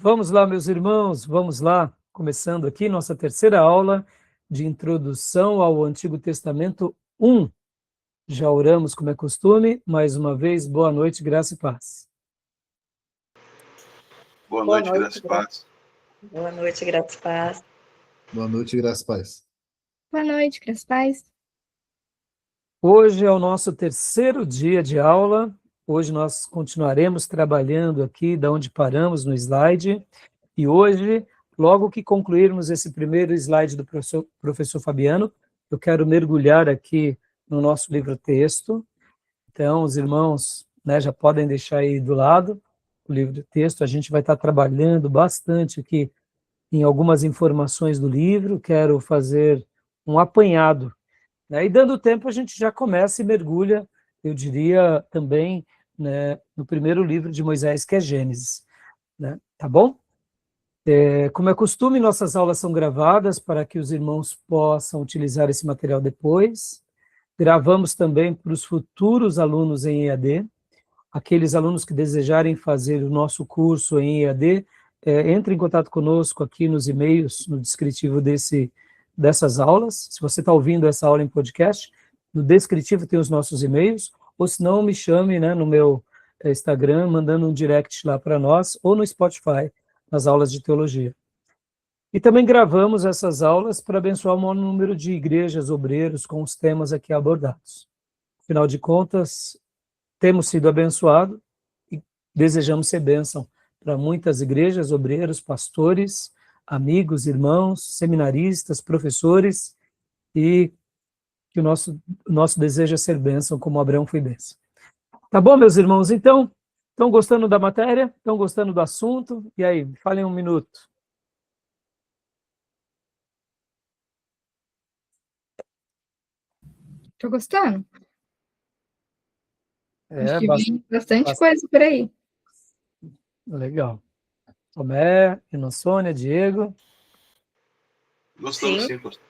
Vamos lá, meus irmãos, vamos lá. Começando aqui nossa terceira aula de introdução ao Antigo Testamento 1. Já oramos como é costume. Mais uma vez, boa noite, graça e paz. Boa noite, graça e paz. Boa noite, graça e paz. Boa noite, graça e paz. Boa noite, graças a paz. Hoje é o nosso terceiro dia de aula. Hoje nós continuaremos trabalhando aqui da onde paramos no slide. E hoje, logo que concluirmos esse primeiro slide do professor Fabiano, eu quero mergulhar aqui no nosso livro-texto. Então, os irmãos, já podem deixar aí do lado o livro-texto. A gente vai estar trabalhando bastante aqui em algumas informações do livro. Quero fazer um apanhado, e dando tempo a gente já começa e mergulha, eu diria também, no primeiro livro de Moisés, que é Gênesis. Tá bom? Como é costume, nossas aulas são gravadas para que os irmãos possam utilizar esse material depois. Gravamos também para os futuros alunos em EAD. Aqueles alunos que desejarem fazer o nosso curso em EAD, entre em contato conosco aqui nos e-mails, no descritivo dessas aulas. Se você está ouvindo essa aula em podcast, no descritivo tem os nossos e-mails, ou se não, me chame no meu Instagram, mandando um direct lá para nós, ou no Spotify, nas aulas de teologia. E também gravamos essas aulas para abençoar o maior número de igrejas, obreiros, com os temas aqui abordados. Afinal de contas, temos sido abençoados e desejamos ser bênção para muitas igrejas, obreiros, pastores, amigos, irmãos, seminaristas, professores, e que o nosso desejo é ser bênção, como Abraão foi bênção. Tá bom, meus irmãos? Então, estão gostando da matéria? Estão gostando do assunto? E aí, falem um minuto. Tô gostando? Acho que Bastante. vem bastante coisa por aí. Legal. Tomé, Sônia, Diego. Gostamos sim, pastor.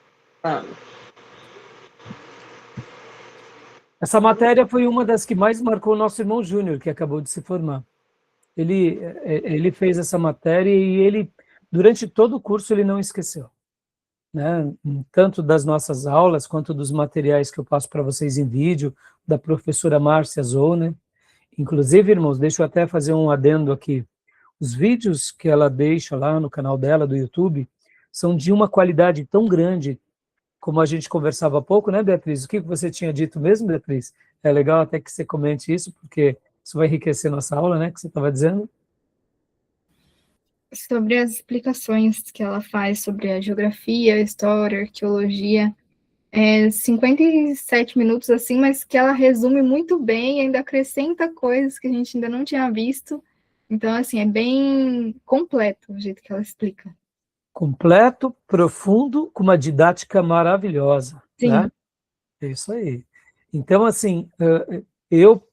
Essa matéria foi uma das que mais marcou o nosso irmão Júnior, que acabou de se formar. Ele fez essa matéria e ele, durante todo o curso, ele não esqueceu. Tanto das nossas aulas, quanto dos materiais que eu passo para vocês em vídeo, da professora Márcia Zoner. Inclusive, irmãos, deixa eu até fazer um adendo aqui. Os vídeos que ela deixa lá no canal dela, do YouTube, são de uma qualidade tão grande, como a gente conversava há pouco, né, Beatriz? O que você tinha dito mesmo, Beatriz? É legal até que você comente isso, porque isso vai enriquecer nossa aula, né, que você estava dizendo. Sobre as explicações que ela faz sobre a geografia, a história, a arqueologia. 57 minutos, assim, mas que ela resume muito bem, ainda acrescenta coisas que a gente ainda não tinha visto. Então, assim, é bem completo o jeito que ela explica. Completo, profundo, com uma didática maravilhosa. Sim. Né? É isso aí. Então, assim, eu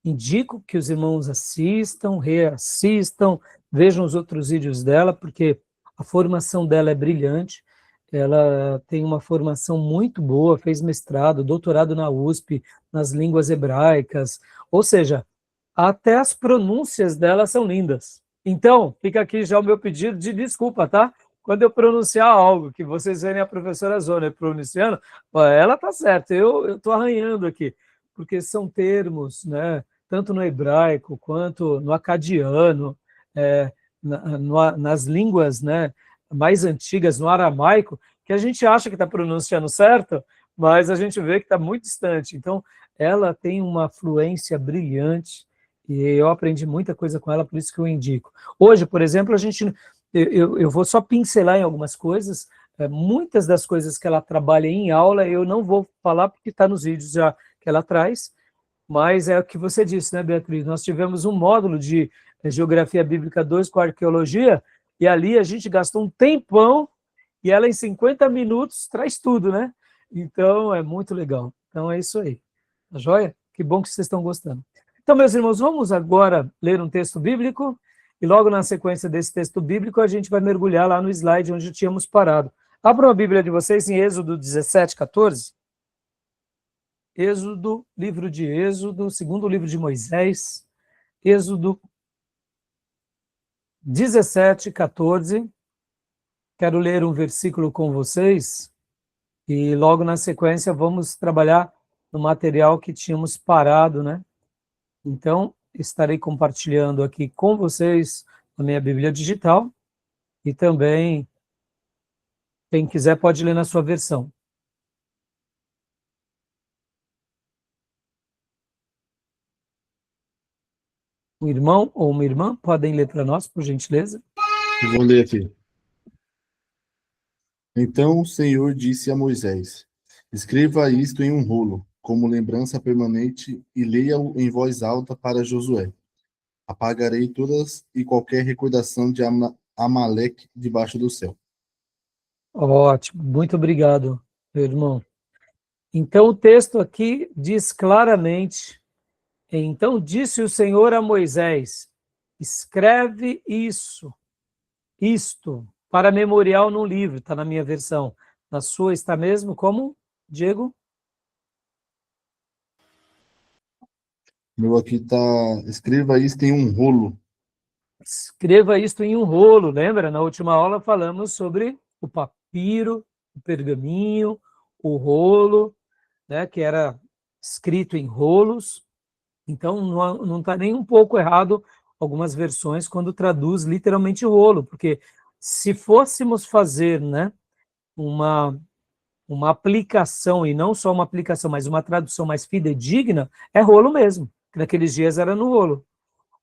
indico que os irmãos assistam, reassistam, vejam os outros vídeos dela, porque a formação dela é brilhante. Ela tem uma formação muito boa, fez mestrado, doutorado na USP, nas línguas hebraicas, ou seja, até as pronúncias dela são lindas. Então, fica aqui já o meu pedido de desculpa, tá? Quando eu pronunciar algo que vocês verem a professora Zônia pronunciando, ela tá certa, eu estou arranhando aqui, porque são termos, tanto no hebraico quanto no acadiano, nas línguas, mais antigas, no aramaico, que a gente acha que está pronunciando certo, mas a gente vê que está muito distante. Então, ela tem uma fluência brilhante, e eu aprendi muita coisa com ela, por isso que eu indico. Hoje, por exemplo, eu vou só pincelar em algumas coisas, muitas das coisas que ela trabalha em aula, eu não vou falar porque está nos vídeos já que ela traz, mas é o que você disse, né, Beatriz? Nós tivemos um módulo de Geografia Bíblica 2 com Arqueologia, e ali a gente gastou um tempão, e ela em 50 minutos traz tudo, né? Então, é muito legal. Então, é isso aí. Tá joia? Que bom que vocês estão gostando. Então, meus irmãos, vamos agora ler um texto bíblico, e logo na sequência desse texto bíblico, a gente vai mergulhar lá no slide onde tínhamos parado. Abram a Bíblia de vocês em Êxodo 17, 14. Êxodo, livro de Êxodo, segundo livro de Moisés, Êxodo 17, 14. Quero ler um versículo com vocês e logo na sequência vamos trabalhar no material que tínhamos parado, né? Então, estarei compartilhando aqui com vocês a minha Bíblia digital e também, quem quiser pode ler na sua versão. Um irmão ou uma irmã podem ler para nós, por gentileza? Eu vou ler aqui. Então o Senhor disse a Moisés: escreva isto em um rolo, como lembrança permanente, e leia-o em voz alta para Josué. Apagarei todas e qualquer recordação de Amaleque debaixo do céu. Ótimo, muito obrigado, meu irmão. Então o texto aqui diz claramente: então disse o Senhor a Moisés, escreve isto, para memorial num livro, está na minha versão. Na sua está mesmo como, Diego? Meu aqui está, escreva isto em um rolo. Escreva isto em um rolo, lembra? Na última aula falamos sobre o papiro, o pergaminho, o rolo, né, que era escrito em rolos. Então, não está nem um pouco errado algumas versões quando traduz literalmente rolo, porque se fôssemos fazer, né, uma aplicação, e não só uma aplicação, mas uma tradução mais fidedigna, é rolo mesmo, que naqueles dias era no rolo.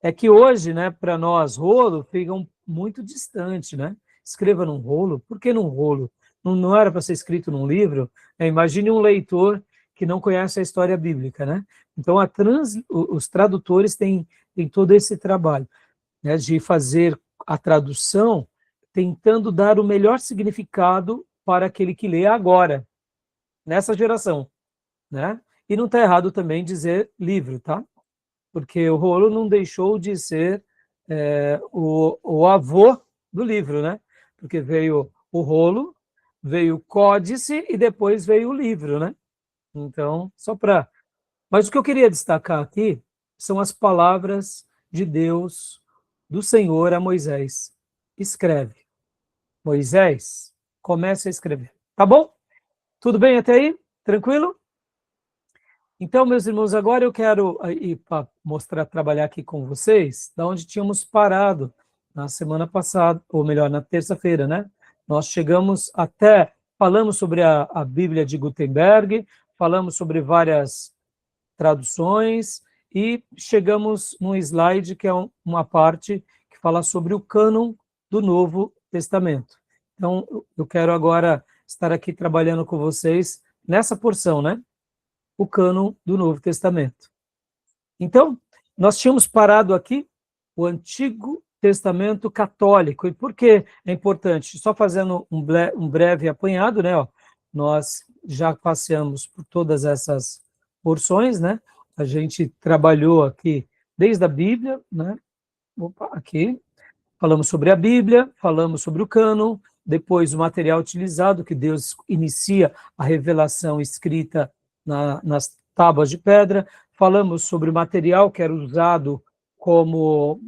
É que hoje, né, para nós, rolo fica muito distante, né? Escreva num rolo, por que num rolo? Não era para ser escrito num livro? Imagine um leitor que não conhece a história bíblica, né? Então, os tradutores têm todo esse trabalho, né, de fazer a tradução tentando dar o melhor significado para aquele que lê agora, nessa geração, né? E não está errado também dizer livro, tá? Porque o rolo não deixou de ser o avô do livro, né? Porque veio o rolo, veio o códice e depois veio o livro, né? Então, Mas o que eu queria destacar aqui são as palavras de Deus, do Senhor a Moisés. Escreve. Moisés, comece a escrever. Tá bom? Tudo bem até aí? Tranquilo? Então, meus irmãos, agora eu quero ir para mostrar, trabalhar aqui com vocês, da onde tínhamos parado na semana passada, ou melhor, na terça-feira, né? Nós falamos sobre a Bíblia de Gutenberg, falamos sobre várias traduções e chegamos num slide que é uma parte que fala sobre o cânon do Novo Testamento. Então, eu quero agora estar aqui trabalhando com vocês nessa porção, né? O cânon do Novo Testamento. Então, nós tínhamos parado aqui o Antigo Testamento católico. E por que é importante? Só fazendo um breve apanhado, né? Ó, nós já passeamos por todas essas porções, né? A gente trabalhou aqui desde a Bíblia, né? Opa, aqui. Falamos sobre a Bíblia, falamos sobre o cânon, depois o material utilizado, que Deus inicia a revelação escrita nas tábuas de pedra, falamos sobre o material que era usado como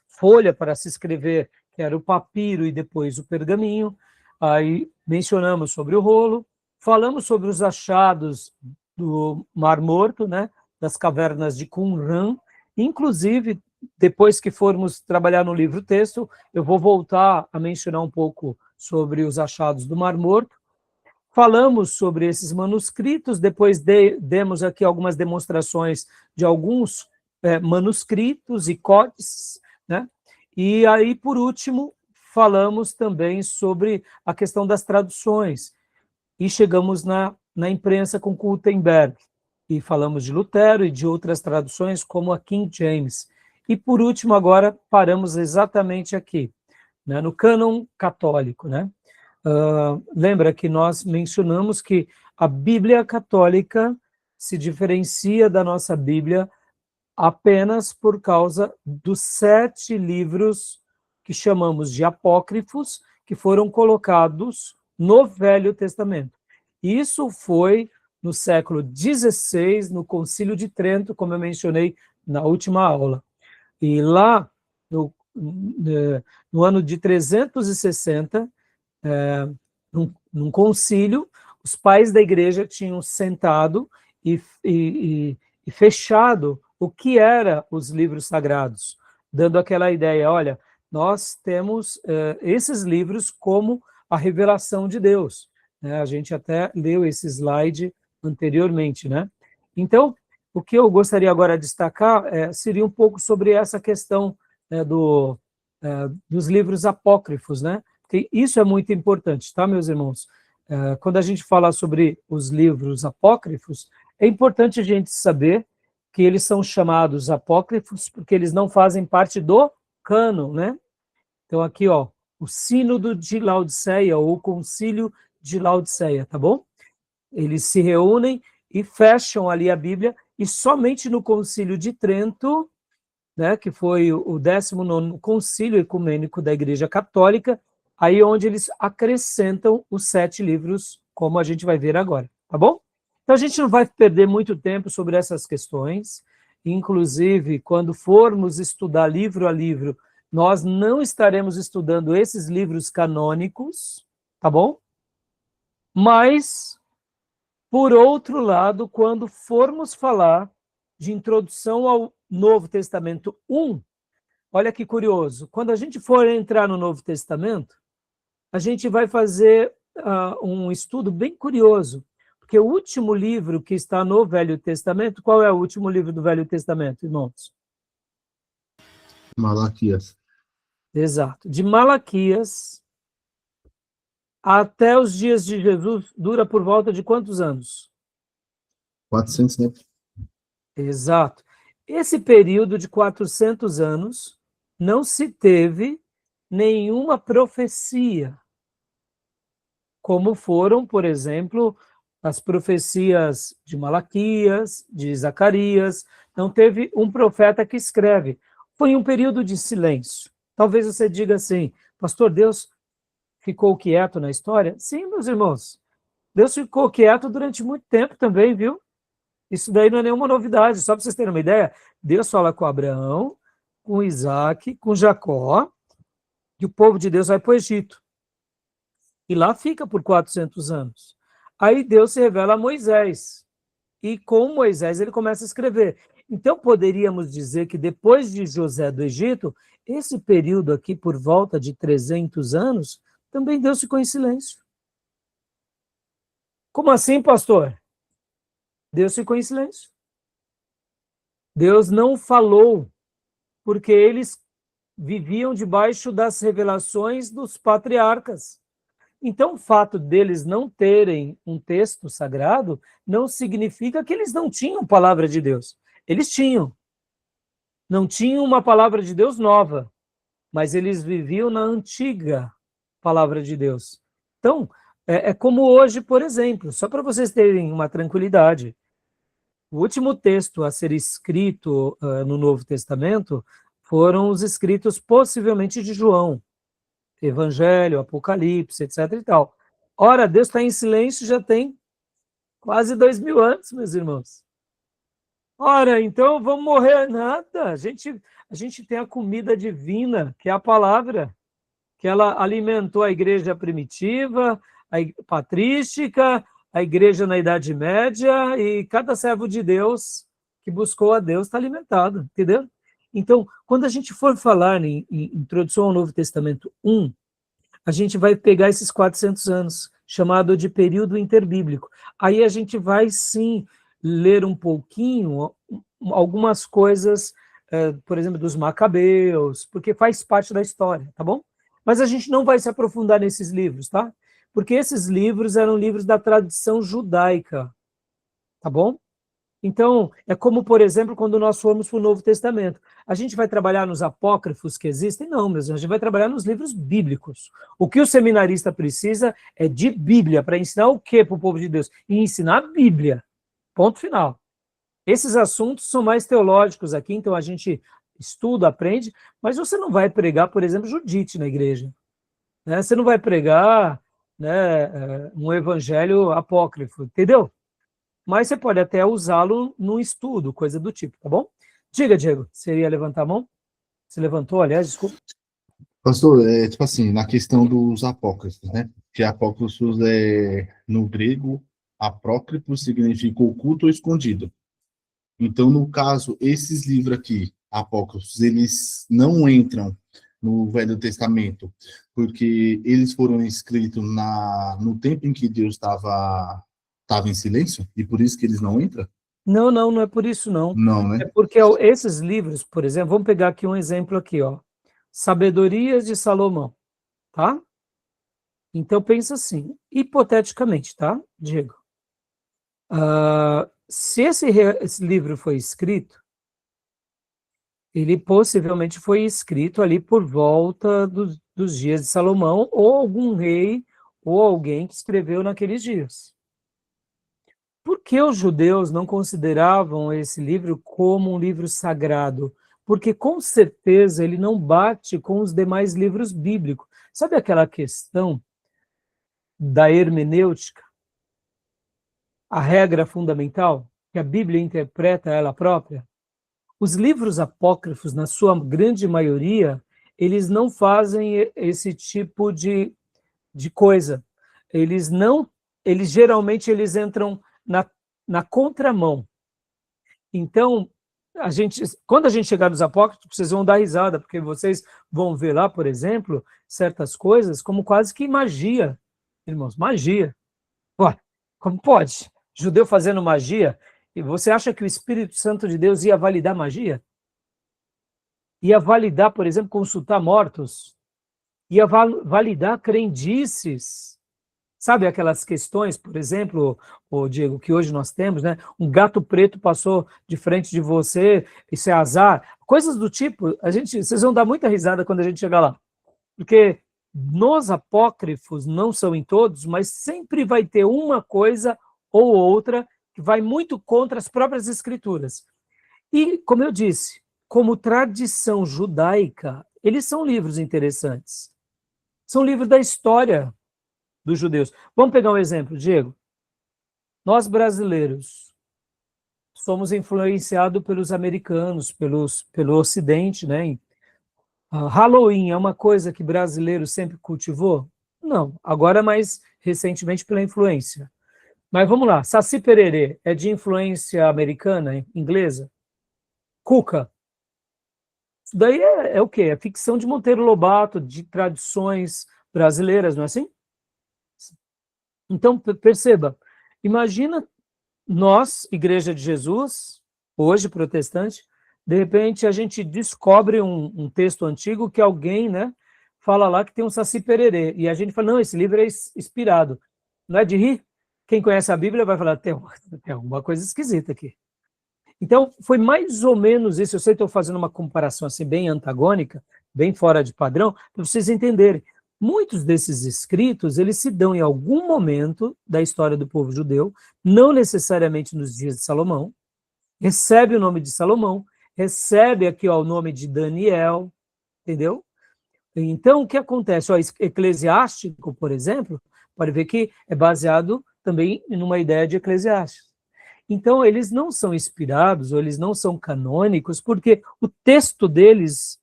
folha para se escrever, que era o papiro e depois o pergaminho, aí mencionamos sobre o rolo, falamos sobre os achados do Mar Morto, né, das cavernas de Qumran, inclusive, depois que formos trabalhar no livro-texto, eu vou voltar a mencionar um pouco sobre os achados do Mar Morto. Falamos sobre esses manuscritos, depois demos aqui algumas demonstrações de alguns manuscritos e códices, né? E aí, por último, falamos também sobre a questão das traduções, e chegamos na imprensa com Gutenberg, e falamos de Lutero e de outras traduções, como a King James. E, por último, agora, paramos exatamente aqui, né, no cânon católico, né? Lembra que nós mencionamos que a Bíblia católica se diferencia da nossa Bíblia apenas por causa dos 7 livros que chamamos de apócrifos, que foram colocados no Velho Testamento. Isso foi no século XVI, no Concílio de Trento, como eu mencionei na última aula. E lá, no ano de 360, num concílio, os pais da igreja tinham sentado e fechado o que eram os livros sagrados, dando aquela ideia, olha, nós temos esses livros como a revelação de Deus, né? A gente até leu esse slide anteriormente, né? Então, o que eu gostaria agora de destacar seria um pouco sobre essa questão dos livros apócrifos, né? Porque isso é muito importante, tá, meus irmãos? Quando a gente fala sobre os livros apócrifos, é importante a gente saber que eles são chamados apócrifos porque eles não fazem parte do cânon, né? Então aqui, ó, o Sínodo de Laodiceia, ou o Concílio de Laodiceia, tá bom? Eles se reúnem e fecham ali a Bíblia, e somente no Concílio de Trento, né, que foi o 19º Concílio Ecumênico da Igreja Católica, aí onde eles acrescentam os 7 livros, como a gente vai ver agora, tá bom? Então a gente não vai perder muito tempo sobre essas questões, inclusive quando formos estudar livro a livro, nós não estaremos estudando esses livros canônicos, tá bom? Mas, por outro lado, quando formos falar de introdução ao Novo Testamento 1, olha que curioso, quando a gente for entrar no Novo Testamento, a gente vai fazer um estudo bem curioso, porque o último livro que está no Velho Testamento, qual é o último livro do Velho Testamento, irmãos? Malaquias. Exato. De Malaquias até os dias de Jesus, dura por volta de quantos anos? 400, né? Exato. Esse período de 400 anos não se teve nenhuma profecia, como foram, por exemplo, as profecias de Malaquias, de Zacarias. Não teve um profeta que escreve. Foi um período de silêncio. Talvez você diga assim, pastor, Deus ficou quieto na história? Sim, meus irmãos. Deus ficou quieto durante muito tempo também, viu? Isso daí não é nenhuma novidade, só para vocês terem uma ideia, Deus fala com Abraão, com Isaac, com Jacó, e o povo de Deus vai para o Egito. E lá fica por 400 anos. Aí Deus se revela a Moisés, e com Moisés ele começa a escrever. Então poderíamos dizer que depois de José do Egito, esse período aqui, por volta de 300 anos, também Deus ficou em silêncio. Como assim, pastor? Deus ficou em silêncio. Deus não falou, porque eles viviam debaixo das revelações dos patriarcas. Então, o fato deles não terem um texto sagrado não significa que eles não tinham palavra de Deus. Eles tinham. Não tinham uma palavra de Deus nova, mas eles viviam na antiga palavra de Deus. Então, é como hoje, por exemplo, só para vocês terem uma tranquilidade. O último texto a ser escrito no Novo Testamento foram os escritos possivelmente de João, Evangelho, Apocalipse, etc. e tal. Ora, Deus está em silêncio já tem quase 2000 anos, meus irmãos. Ora, então vamos morrer? Nada. A gente tem a comida divina, que é a palavra, que ela alimentou a igreja primitiva, patrística, a igreja na Idade Média, e cada servo de Deus que buscou a Deus está alimentado, entendeu? Então, quando a gente for falar em Introdução ao Novo Testamento 1, a gente vai pegar esses 400 anos, chamado de período interbíblico. Aí a gente vai, sim, ler um pouquinho, algumas coisas, por exemplo, dos Macabeus, porque faz parte da história, tá bom? Mas a gente não vai se aprofundar nesses livros, tá? Porque esses livros eram livros da tradição judaica, tá bom? Então, é como, por exemplo, quando nós formos para o Novo Testamento. A gente vai trabalhar nos apócrifos que existem? Não, meus irmãos, a gente vai trabalhar nos livros bíblicos. O que o seminarista precisa é de Bíblia, para ensinar o quê para o povo de Deus? E ensinar a Bíblia. Ponto final. Esses assuntos são mais teológicos aqui, então a gente estuda, aprende, mas você não vai pregar, por exemplo, Judite na igreja. Né? Você não vai pregar, né, um evangelho apócrifo, entendeu? Mas você pode até usá-lo num estudo, coisa do tipo, tá bom? Diga, Diego, você ia levantar a mão? Se levantou, aliás, desculpa. Pastor, tipo assim, na questão dos apócrifos, né? Que apócrifos no grego, apócrifo significa oculto ou escondido. Então, no caso, esses livros aqui, apócrifos, eles não entram no Velho Testamento, porque eles foram escritos no tempo em que Deus estava em silêncio, e por isso que eles não entram? Não é por isso, não. Não, É né? porque esses livros, por exemplo, vamos pegar aqui um exemplo aqui, ó. Sabedorias de Salomão, tá? Então, pensa assim, hipoteticamente, tá, Diego? Se esse livro foi escrito, ele possivelmente foi escrito ali por volta dos dias de Salomão, ou algum rei, ou alguém que escreveu naqueles dias. Por que os judeus não consideravam esse livro como um livro sagrado? Porque, com certeza, ele não bate com os demais livros bíblicos. Sabe aquela questão da hermenêutica? A regra fundamental, que a Bíblia interpreta ela própria? Os livros apócrifos, na sua grande maioria, eles não fazem esse tipo de coisa. Eles geralmente entram na contramão. Então, quando a gente chegar nos apócrifos, vocês vão dar risada, porque vocês vão ver lá, por exemplo, certas coisas como quase que magia. Irmãos, magia. Ué, como pode? Judeu fazendo magia? E você acha que o Espírito Santo de Deus ia validar magia? Ia validar, por exemplo, consultar mortos? Ia validar crendices? Sabe aquelas questões, por exemplo, Diego, que hoje nós temos, né? Um gato preto passou de frente de você, isso é azar. Coisas do tipo, vocês vão dar muita risada quando a gente chegar lá. Porque nos apócrifos, não são em todos, mas sempre vai ter uma coisa ou outra que vai muito contra as próprias escrituras. E, como eu disse, como tradição judaica, eles são livros interessantes. São livros da história dos judeus. Vamos pegar um exemplo, Diego. Nós, brasileiros, somos influenciados pelos americanos, pelo Ocidente, né? Halloween é uma coisa que brasileiro sempre cultivou? Não, agora mais recentemente pela influência. Mas vamos lá, Saci Pererê é de influência americana, inglesa? Cuca. Isso daí é o quê? É ficção de Monteiro Lobato, de tradições brasileiras, não é assim? Então, perceba, imagina nós, Igreja de Jesus, hoje protestante, de repente a gente descobre um texto antigo que alguém, né, fala lá que tem um Saci Pererê, e a gente fala, não, esse livro é inspirado. Não é de rir? Quem conhece a Bíblia vai falar, tem alguma coisa esquisita aqui. Então, foi mais ou menos isso. Eu sei que estou fazendo uma comparação assim bem antagônica, bem fora de padrão, para vocês entenderem. Muitos desses escritos, eles se dão em algum momento da história do povo judeu, não necessariamente nos dias de Salomão, recebe o nome de Salomão, recebe aqui ó, o nome de Daniel, entendeu? Então, o que acontece? O Eclesiástico, por exemplo, pode ver que é baseado também numa ideia de Eclesiastes. Então, eles não são inspirados, ou eles não são canônicos, porque o texto deles,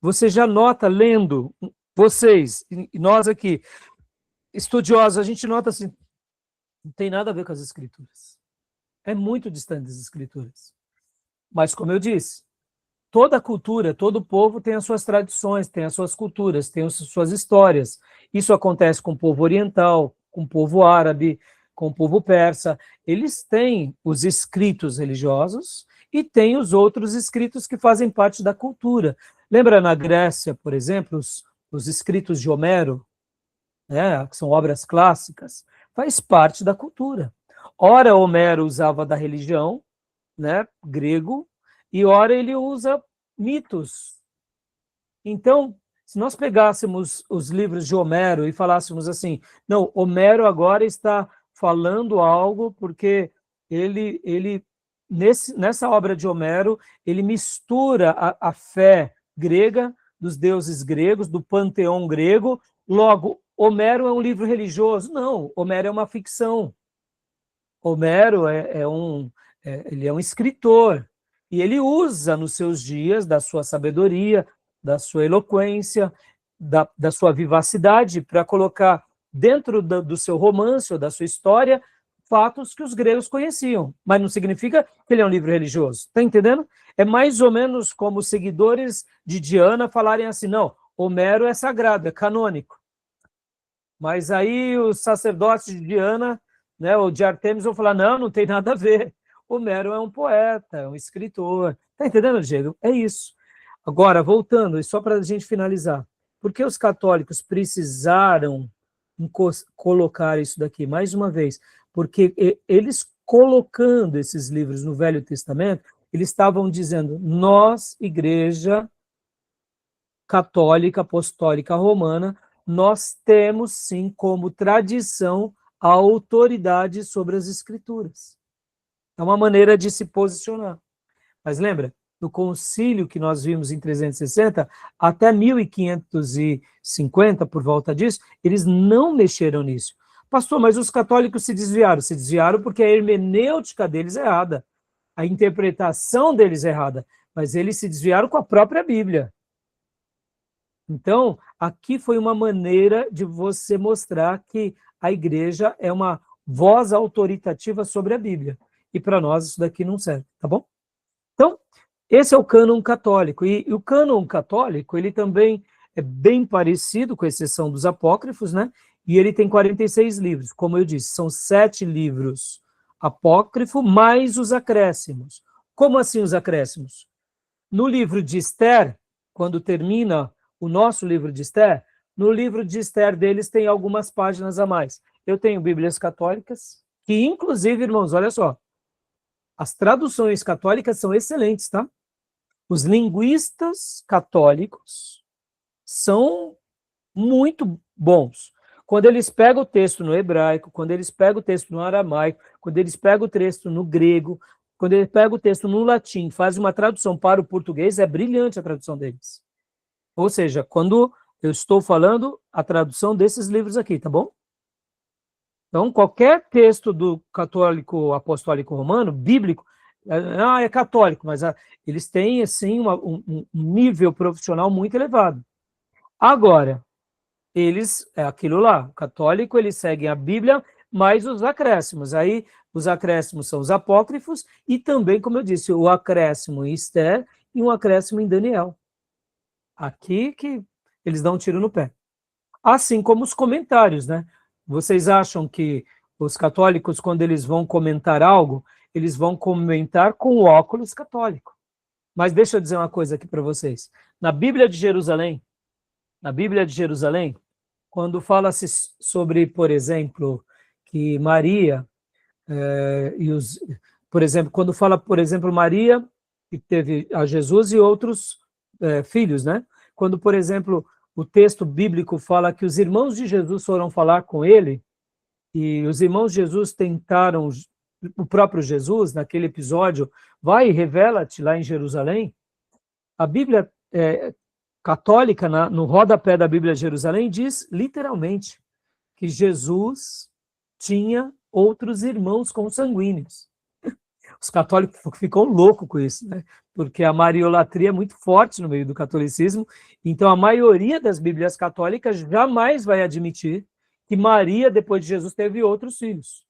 você já nota lendo, vocês, e nós aqui, estudiosos, a gente nota assim, não tem nada a ver com as escrituras. É muito distante das escrituras. Mas, como eu disse, toda cultura, todo povo tem as suas tradições, tem as suas culturas, tem as suas histórias. Isso acontece com o povo oriental, com o povo árabe, com o povo persa. Eles têm os escritos religiosos e têm os outros escritos que fazem parte da cultura. Lembra na Grécia, por exemplo, os escritos de Homero, né, que são obras clássicas, faz parte da cultura. Ora, Homero usava da religião, né, grego, e ora ele usa mitos. Então, se nós pegássemos os livros de Homero e falássemos assim, não, Homero agora está falando algo porque nessa obra de Homero, ele mistura a fé grega, dos deuses gregos, do panteão grego, logo, Homero é um livro religioso? Não, Homero é uma ficção. Homero ele é um escritor, e ele usa nos seus dias da sua sabedoria, da sua eloquência, da sua vivacidade, para colocar dentro do seu romance ou da sua história fatos que os gregos conheciam, mas não significa que ele é um livro religioso, está entendendo? É mais ou menos como os seguidores de Diana falarem assim, não, Homero é sagrado, é canônico. Mas aí os sacerdotes de Diana, né, ou de Artemis vão falar, não, não tem nada a ver. Homero é um poeta, é um escritor. Está entendendo, Diego? É isso. Agora, voltando, e só para a gente finalizar, por que os católicos precisaram colocar isso daqui? Mais uma vez, porque eles colocando esses livros no Velho Testamento, eles estavam dizendo, nós, Igreja Católica, Apostólica Romana, nós temos sim como tradição a autoridade sobre as Escrituras. É uma maneira de se posicionar. Mas lembra, no concílio que nós vimos em 360, até 1550, por volta disso, eles não mexeram nisso. Pastor, mas os católicos se desviaram porque a hermenêutica deles é errada, a interpretação deles é errada, mas eles se desviaram com a própria Bíblia. Então, aqui foi uma maneira de você mostrar que a igreja é uma voz autoritativa sobre a Bíblia. E para nós isso daqui não serve, tá bom? Então, esse é o cânon católico. E o cânon católico, ele também é bem parecido, com exceção dos apócrifos, né? E ele tem 46 livros. Como eu disse, são 7 livros apócrifos, mais os acréscimos. Como assim os acréscimos? No livro de Esther, quando termina o nosso livro de Esther, no livro de Esther deles tem algumas páginas a mais. Eu tenho Bíblias católicas, que inclusive, irmãos, olha só, as traduções católicas são excelentes, tá? Os linguistas católicos são muito bons. Quando eles pegam o texto no hebraico, quando eles pegam o texto no aramaico, quando eles pegam o texto no grego, quando eles pegam o texto no latim, fazem uma tradução para o português, é brilhante a tradução deles. Ou seja, quando eu estou falando a tradução desses livros aqui, tá bom? Então, qualquer texto do católico apostólico romano, bíblico, é católico, mas eles têm, assim, um nível profissional muito elevado. Agora, eles, é aquilo lá, o católico, eles seguem a Bíblia, mais os acréscimos. Aí, os acréscimos são os apócrifos e também, como eu disse, o acréscimo em Esther e um acréscimo em Daniel. Aqui que eles dão um tiro no pé. Assim como os comentários, né? Vocês acham que os católicos, quando eles vão comentar algo, eles vão comentar com o óculos católico. Mas deixa eu dizer uma coisa aqui para vocês. Na Bíblia de Jerusalém, quando fala-se sobre, por exemplo, que Maria, por exemplo, quando fala, por exemplo, Maria, que teve a Jesus e outros filhos, né? Quando, por exemplo, o texto bíblico fala que os irmãos de Jesus foram falar com ele, e os irmãos de Jesus tentaram, o próprio Jesus, naquele episódio, vai e revela-te lá em Jerusalém, a Bíblia católica, no rodapé da Bíblia de Jerusalém, diz literalmente que Jesus tinha outros irmãos consanguíneos. Os católicos ficam loucos com isso, né? Porque a mariolatria é muito forte no meio do catolicismo, então a maioria das Bíblias católicas jamais vai admitir que Maria, depois de Jesus, teve outros filhos.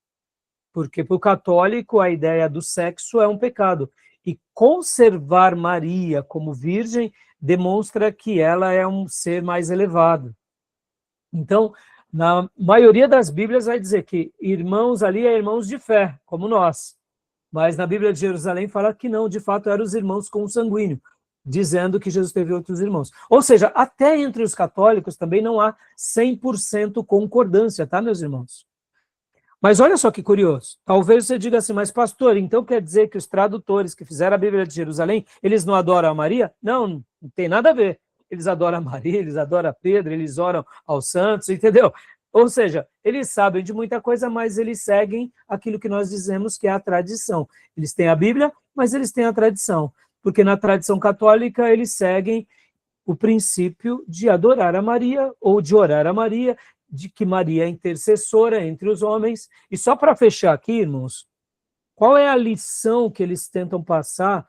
Porque para o católico a ideia do sexo é um pecado. E conservar Maria como virgem demonstra que ela é um ser mais elevado. Então, na maioria das Bíblias vai dizer que irmãos ali é irmãos de fé, como nós. Mas na Bíblia de Jerusalém fala que não, de fato eram os irmãos consanguíneos, dizendo que Jesus teve outros irmãos. Ou seja, até entre os católicos também não há 100% concordância, tá, meus irmãos? Mas olha só que curioso, talvez você diga assim, mas pastor, então quer dizer que os tradutores que fizeram a Bíblia de Jerusalém, eles não adoram a Maria? Não, não tem nada a ver. Eles adoram a Maria, eles adoram a Pedro, eles oram aos santos, entendeu? Ou seja, eles sabem de muita coisa, mas eles seguem aquilo que nós dizemos que é a tradição. Eles têm a Bíblia, mas eles têm a tradição. Porque na tradição católica eles seguem o princípio de adorar a Maria, ou de orar a Maria, de que Maria é intercessora entre os homens. E só para fechar aqui, irmãos, qual é a lição que eles tentam passar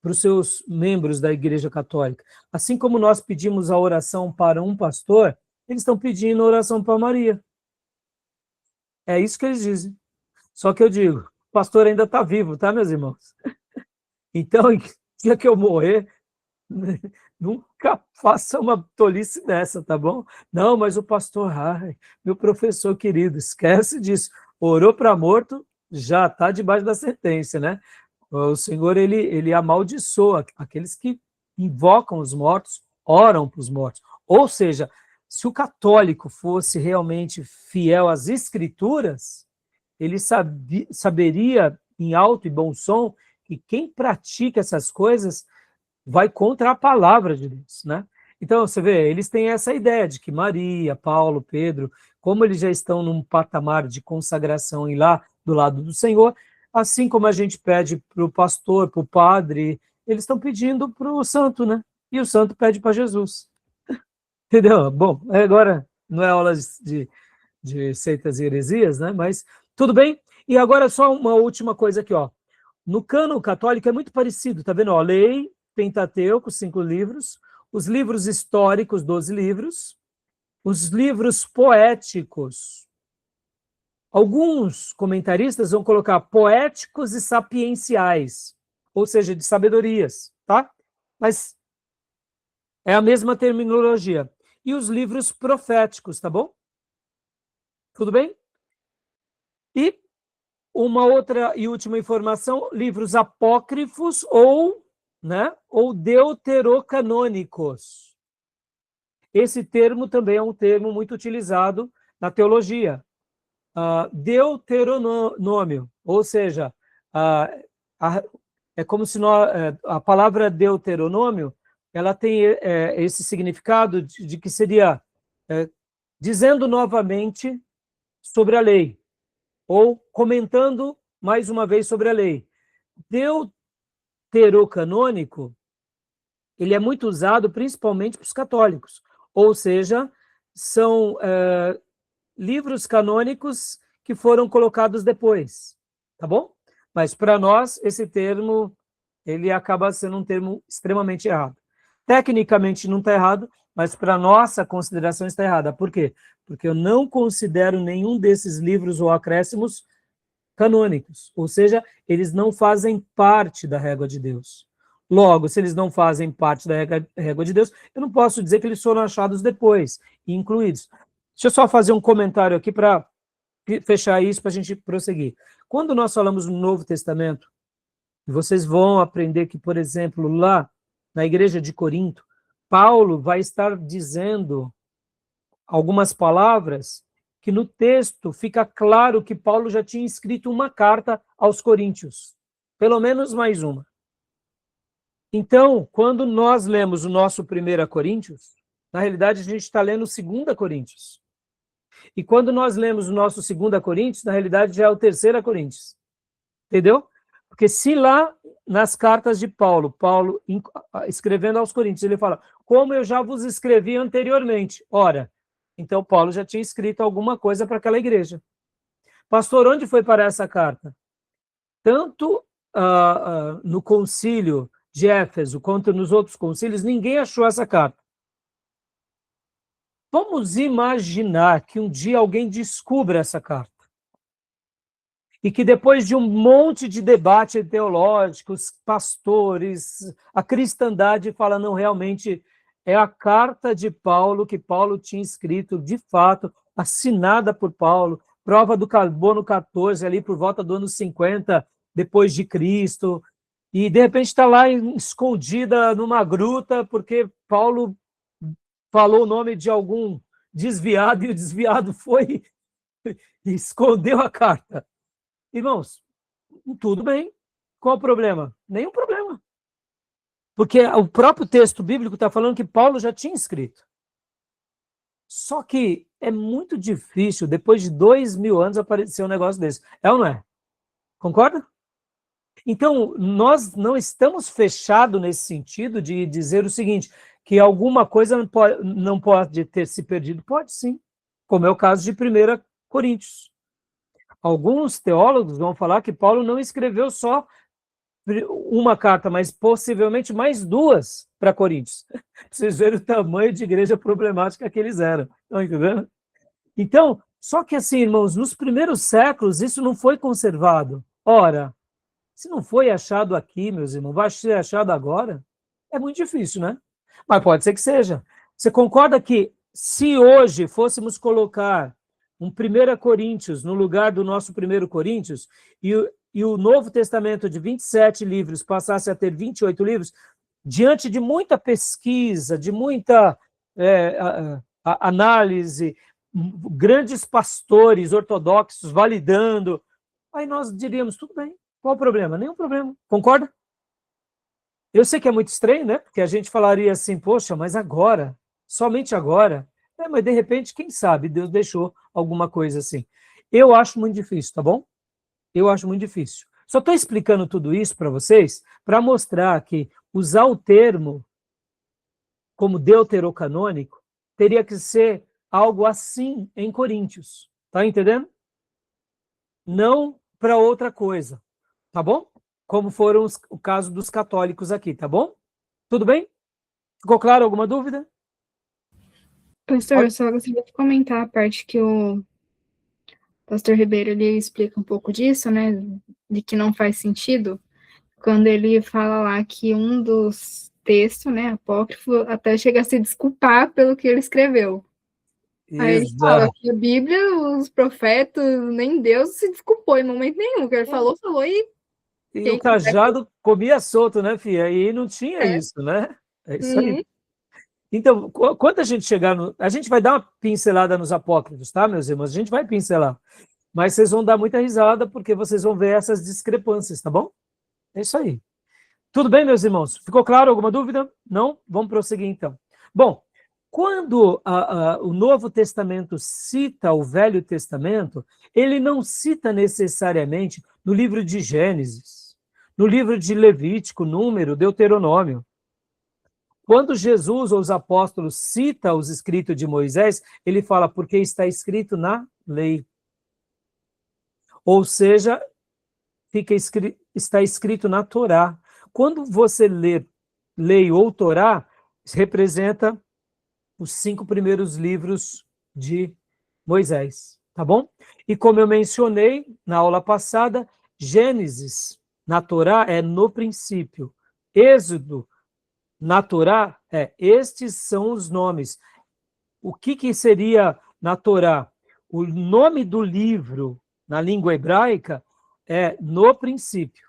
para os seus membros da Igreja Católica. Assim como nós pedimos a oração para um pastor, eles estão pedindo a oração para Maria. É isso que eles dizem. Só que eu digo, o pastor ainda está vivo, tá, meus irmãos? Então, no dia que eu morrer, nunca faça uma tolice dessa, tá bom? Não, mas o pastor, ai, meu professor querido, esquece disso. Orou para morto, já está debaixo da sentença, né? O Senhor, ele amaldiçoa aqueles que invocam os mortos, oram para os mortos. Ou seja, se o católico fosse realmente fiel às Escrituras, ele saberia, em alto e bom som, que quem pratica essas coisas vai contra a palavra de Deus, né? Então, você vê, eles têm essa ideia de que Maria, Paulo, Pedro, como eles já estão num patamar de consagração e lá do lado do Senhor, assim como a gente pede para o pastor, para o padre, eles estão pedindo para o santo, né? E o santo pede para Jesus. Entendeu? Bom, agora não é aula de seitas e heresias, né? Mas tudo bem. E agora só uma última coisa aqui, ó. No cânon católico é muito parecido, tá vendo? Ó, Lei, Pentateuco, 5 livros, os livros históricos, 12 livros, os livros poéticos. Alguns comentaristas vão colocar poéticos e sapienciais, ou seja, de sabedorias, tá? Mas é a mesma terminologia. E os livros proféticos, tá bom? Tudo bem? E uma outra e última informação, livros apócrifos ou deuterocanônicos. Esse termo também é um termo muito utilizado na teologia. Deuteronômio, ou seja, é como se a palavra deuteronômio, ela tem esse significado de que seria dizendo novamente sobre a lei, ou comentando mais uma vez sobre a lei. Deuterocanônico, ele é muito usado principalmente para os católicos, ou seja, são livros canônicos que foram colocados depois, tá bom? Mas para nós, esse termo, ele acaba sendo um termo extremamente errado. Tecnicamente não está errado, mas para nossa consideração está errada. Por quê? Porque eu não considero nenhum desses livros ou acréscimos canônicos, ou seja, eles não fazem parte da régua de Deus. Logo, se eles não fazem parte da régua de Deus, eu não posso dizer que eles foram achados depois e incluídos. Deixa eu só fazer um comentário aqui para fechar isso, para a gente prosseguir. Quando nós falamos no Novo Testamento, vocês vão aprender que, por exemplo, lá na igreja de Corinto, Paulo vai estar dizendo algumas palavras que no texto fica claro que Paulo já tinha escrito uma carta aos coríntios, pelo menos mais uma. Então, quando nós lemos o nosso 1 Coríntios, na realidade a gente está lendo 2 Coríntios. E quando nós lemos o nosso 2 Coríntios, na realidade já é o 3 Coríntios. Entendeu? Porque se lá nas cartas de Paulo escrevendo aos Coríntios, ele fala, como eu já vos escrevi anteriormente. Ora, então Paulo já tinha escrito alguma coisa para aquela igreja. Pastor, onde foi parar essa carta? Tanto no concílio de Éfeso quanto nos outros concílios, ninguém achou essa carta. Vamos imaginar que um dia alguém descubra essa carta. E que depois de um monte de debate teológico, os pastores, a cristandade fala, não, realmente é a carta de Paulo, que Paulo tinha escrito, de fato, assinada por Paulo, prova do carbono 14, ali por volta do ano 50, depois de Cristo, e de repente está lá escondida numa gruta, porque Paulo falou o nome de algum desviado, e o desviado foi e escondeu a carta. Irmãos, tudo bem. Qual o problema? Nenhum problema. Porque o próprio texto bíblico está falando que Paulo já tinha escrito. Só que é muito difícil, depois de 2000 anos, aparecer um negócio desse. É ou não é? Concorda? Então, nós não estamos fechados nesse sentido de dizer o seguinte, que alguma coisa não pode ter se perdido. Pode sim, como é o caso de 1 Coríntios. Alguns teólogos vão falar que Paulo não escreveu só uma carta, mas possivelmente mais duas para Coríntios. Vocês verem o tamanho de igreja problemática que eles eram. Estão entendendo? Então, só que assim, irmãos, nos primeiros séculos isso não foi conservado. Ora, se não foi achado aqui, meus irmãos, vai ser achado agora? É muito difícil, né? Mas pode ser que seja. Você concorda que se hoje fôssemos colocar um 1 Coríntios no lugar do nosso 1 Coríntios e o Novo Testamento de 27 livros passasse a ter 28 livros, diante de muita pesquisa, de muita análise, grandes pastores ortodoxos validando, aí nós diríamos, tudo bem, qual o problema? Nenhum problema, concorda? Eu sei que é muito estranho, né? Porque a gente falaria assim, poxa, mas agora, somente agora, mas de repente, quem sabe, Deus deixou alguma coisa assim. Eu acho muito difícil, tá bom? Eu acho muito difícil. Só estou explicando tudo isso para vocês, para mostrar que usar o termo como deuterocanônico teria que ser algo assim em Coríntios, tá entendendo? Não para outra coisa, tá bom? Como foram o caso dos católicos aqui, tá bom? Tudo bem? Ficou claro alguma dúvida? Pastor, eu só gostaria de comentar a parte que o pastor Ribeiro ele explica um pouco disso, né? De que não faz sentido, quando ele fala lá que um dos textos, né, apócrifo, até chega a se desculpar pelo que ele escreveu. Aí ele fala que a Bíblia, os profetas, nem Deus se desculpou em momento nenhum, que ele falou e o cajado comia solto, né, filha? E não tinha isso, né? É isso aí. Então, quando a gente chegar no... A gente vai dar uma pincelada nos apócrifos, tá, meus irmãos? A gente vai pincelar. Mas vocês vão dar muita risada, porque vocês vão ver essas discrepâncias, tá bom? É isso aí. Tudo bem, meus irmãos? Ficou claro? Alguma dúvida? Não? Vamos prosseguir, então. Bom, quando o Novo Testamento cita o Velho Testamento, ele não cita necessariamente no livro de Gênesis, no livro de Levítico, Número, Deuteronômio. Quando Jesus ou os apóstolos cita os escritos de Moisés, ele fala porque está escrito na lei. Ou seja, está escrito na Torá. Quando você lê lei ou Torá, representa os 5 primeiros livros de Moisés, tá bom? E como eu mencionei na aula passada, Gênesis na Torá é no princípio. Êxodo na Torá estes são os nomes. O que seria na Torá? O nome do livro na língua hebraica é no princípio.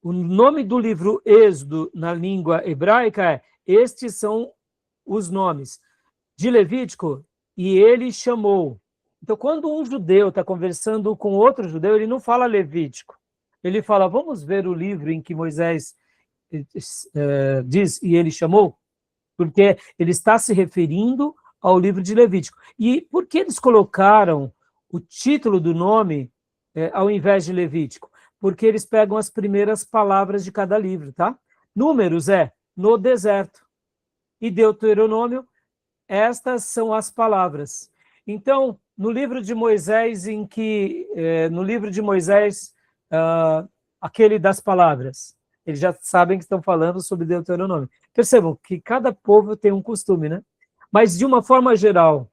O nome do livro Êxodo na língua hebraica é estes são os nomes. De Levítico, e ele chamou. Então, quando um judeu está conversando com outro judeu, ele não fala Levítico. Ele fala, vamos ver o livro em que Moisés diz, e ele chamou, porque ele está se referindo ao livro de Levítico. E por que eles colocaram o título do nome ao invés de Levítico? Porque eles pegam as primeiras palavras de cada livro, tá? Números é no deserto. E Deuteronômio, estas são as palavras. Então, no livro de Moisés, aquele das palavras, eles já sabem que estão falando sobre Deuteronômio. Percebam que cada povo tem um costume, né? Mas, de uma forma geral,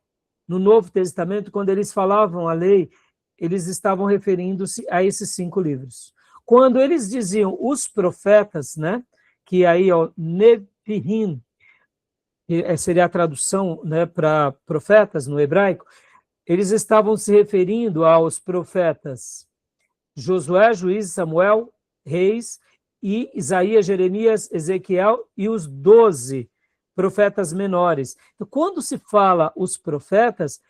no Novo Testamento, quando eles falavam a lei, eles estavam referindo-se a esses 5 livros. Quando eles diziam os profetas, né? Que aí, Nevi'im, seria a tradução, né, para profetas no hebraico, eles estavam se referindo aos profetas Josué, Juízes, Samuel, Reis, e Isaías, Jeremias, Ezequiel e os 12 profetas menores. Então, quando se fala os profetas,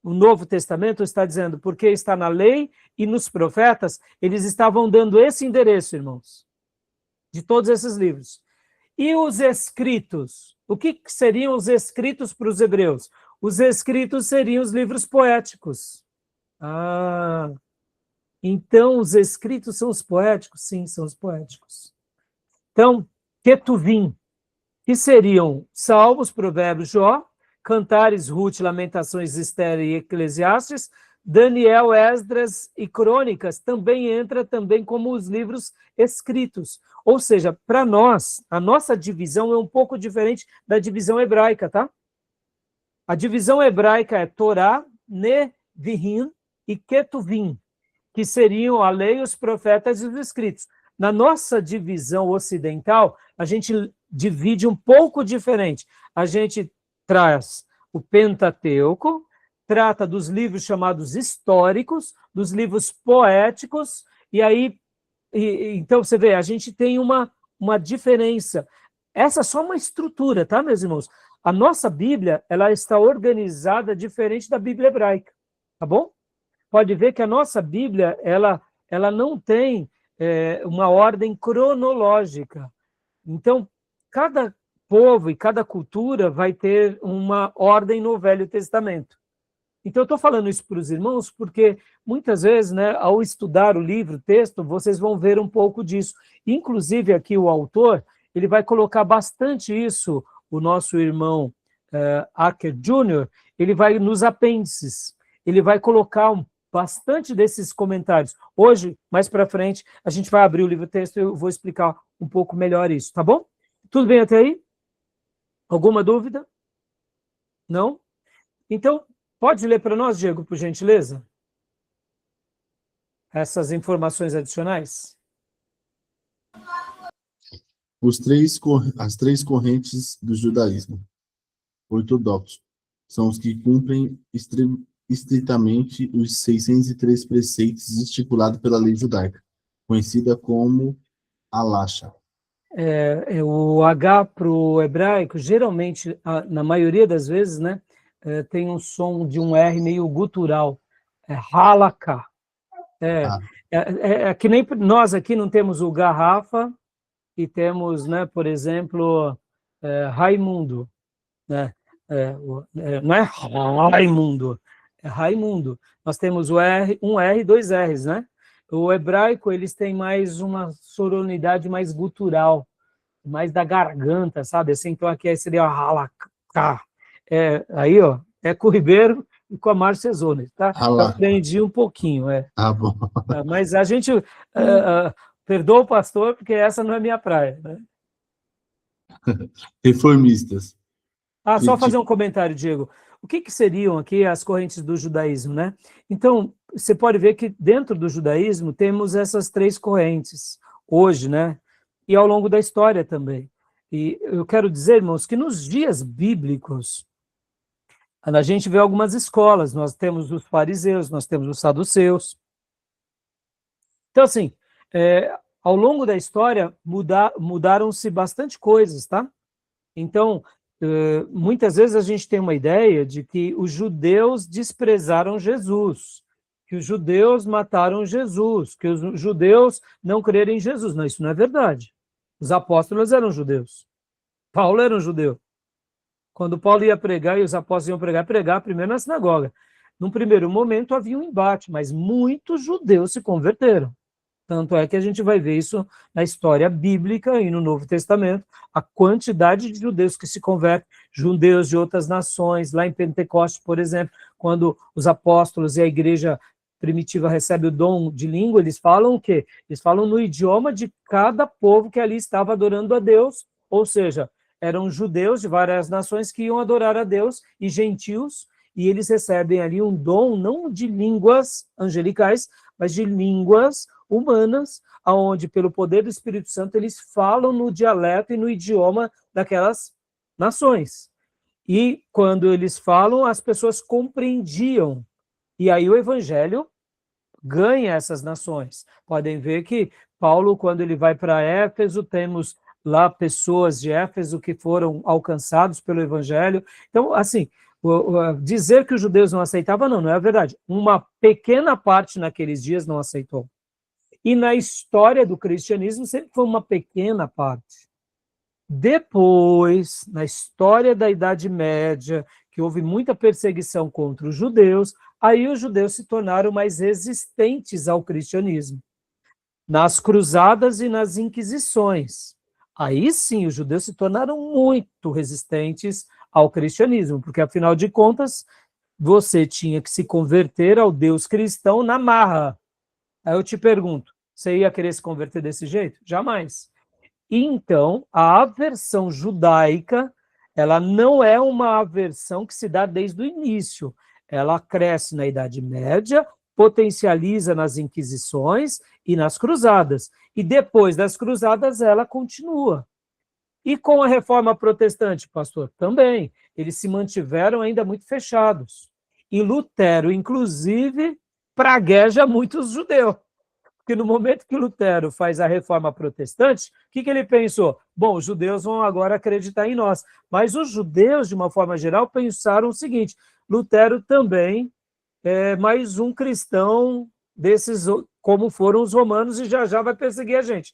o Novo Testamento está dizendo, porque está na lei e nos profetas, eles estavam dando esse endereço, irmãos, de todos esses livros. E os escritos? O que seriam os escritos para os hebreus? Os escritos seriam os livros poéticos. Então, os escritos são os poéticos? Sim, são os poéticos. Então, Ketuvim, que seriam Salmos, Provérbios, Jó, Cantares, Ruth, Lamentações, Esther e Eclesiastes, Daniel, Esdras e Crônicas também entra também como os livros escritos. Ou seja, para nós, a nossa divisão é um pouco diferente da divisão hebraica, tá? A divisão hebraica é Torá, Neviim e Ketuvim, que seriam a lei, os profetas e os escritos. Na nossa divisão ocidental, a gente divide um pouco diferente. A gente traz o Pentateuco, trata dos livros chamados históricos, dos livros poéticos, e aí, então você vê, a gente tem uma diferença. Essa é só uma estrutura, tá, meus irmãos? A nossa Bíblia, ela está organizada diferente da Bíblia hebraica, tá bom? Pode ver que a nossa Bíblia, ela não tem uma ordem cronológica. Então, cada povo e cada cultura vai ter uma ordem no Velho Testamento. Então, eu estou falando isso para os irmãos porque, muitas vezes, né, ao estudar o livro, o texto, vocês vão ver um pouco disso. Inclusive, aqui o autor, ele vai colocar bastante isso, o nosso irmão Acker Jr., ele vai nos apêndices, ele vai colocar bastante desses comentários. Hoje, mais para frente, a gente vai abrir o livro texto e eu vou explicar um pouco melhor isso, tá bom? Tudo bem até aí? Alguma dúvida? Não? Então, pode ler para nós, Diego, por gentileza? Essas informações adicionais? As três correntes do judaísmo ortodoxo são os que cumprem estritamente os 603 preceitos estipulados pela lei judaica, conhecida como Halacha. O H para o hebraico, geralmente, na maioria das vezes, né, tem um som de um R meio gutural. É halakha. É que nem nós aqui não temos o garrafa e temos, né, por exemplo, Raimundo. Né? Não é Raimundo, é Raimundo. Nós temos o R, um R e dois R's, né? O hebraico, eles têm mais uma sonoridade mais gutural, mais da garganta, sabe? Assim, então aqui seria halakha. Aí, ó, é com o Ribeiro e com a Márcia Zona, tá? Eu aprendi um pouquinho, bom. Mas a gente perdoa o pastor, porque essa não é minha praia, né? Reformistas. Só fazer um comentário, Diego. O que seriam aqui as correntes do judaísmo, né? Então, você pode ver que dentro do judaísmo temos essas três correntes, hoje, né? E ao longo da história também. E eu quero dizer, irmãos, que nos dias bíblicos, a gente vê algumas escolas, nós temos os fariseus, nós temos os saduceus. Então, assim, ao longo da história, mudaram-se bastante coisas, tá? Então, muitas vezes a gente tem uma ideia de que os judeus desprezaram Jesus, que os judeus mataram Jesus, que os judeus não creram em Jesus. Não, isso não é verdade. Os apóstolos eram judeus. Paulo era um judeu. Quando Paulo ia pregar e os apóstolos iam pregar primeiro na sinagoga. Num primeiro momento havia um embate, mas muitos judeus se converteram. Tanto é que a gente vai ver isso na história bíblica e no Novo Testamento, a quantidade de judeus que se convertem, judeus de outras nações, lá em Pentecostes, por exemplo, quando os apóstolos e a igreja primitiva recebem o dom de língua, eles falam o quê? Eles falam no idioma de cada povo que ali estava adorando a Deus, ou seja, eram judeus de várias nações que iam adorar a Deus e gentios, e eles recebem ali um dom não de línguas angelicais, mas de línguas humanas, aonde pelo poder do Espírito Santo eles falam no dialeto e no idioma daquelas nações. E quando eles falam, as pessoas compreendiam. E aí o evangelho ganha essas nações. Podem ver que Paulo, quando ele vai para Éfeso, temos lá pessoas de Éfeso que foram alcançados pelo evangelho. Então, assim, dizer que os judeus não aceitavam, não é verdade. Uma pequena parte naqueles dias não aceitou. E na história do cristianismo sempre foi uma pequena parte. Depois, na história da Idade Média, que houve muita perseguição contra os judeus, aí os judeus se tornaram mais resistentes ao cristianismo. Nas cruzadas e nas inquisições. Aí sim, os judeus se tornaram muito resistentes ao cristianismo, porque afinal de contas, você tinha que se converter ao Deus cristão na marra. Aí eu te pergunto, você ia querer se converter desse jeito? Jamais. Então, a aversão judaica, ela não é uma aversão que se dá desde o início. Ela cresce na Idade Média, potencializa nas Inquisições e nas Cruzadas. E depois das Cruzadas, ela continua. E com a Reforma Protestante, pastor, também. Eles se mantiveram ainda muito fechados. E Lutero, inclusive, pragueja muitos judeus. Porque no momento que Lutero faz a Reforma Protestante, o que ele pensou? Bom, os judeus vão agora acreditar em nós. Mas os judeus, de uma forma geral, pensaram o seguinte: Lutero também é mais um cristão desses, como foram os romanos, e já vai perseguir a gente.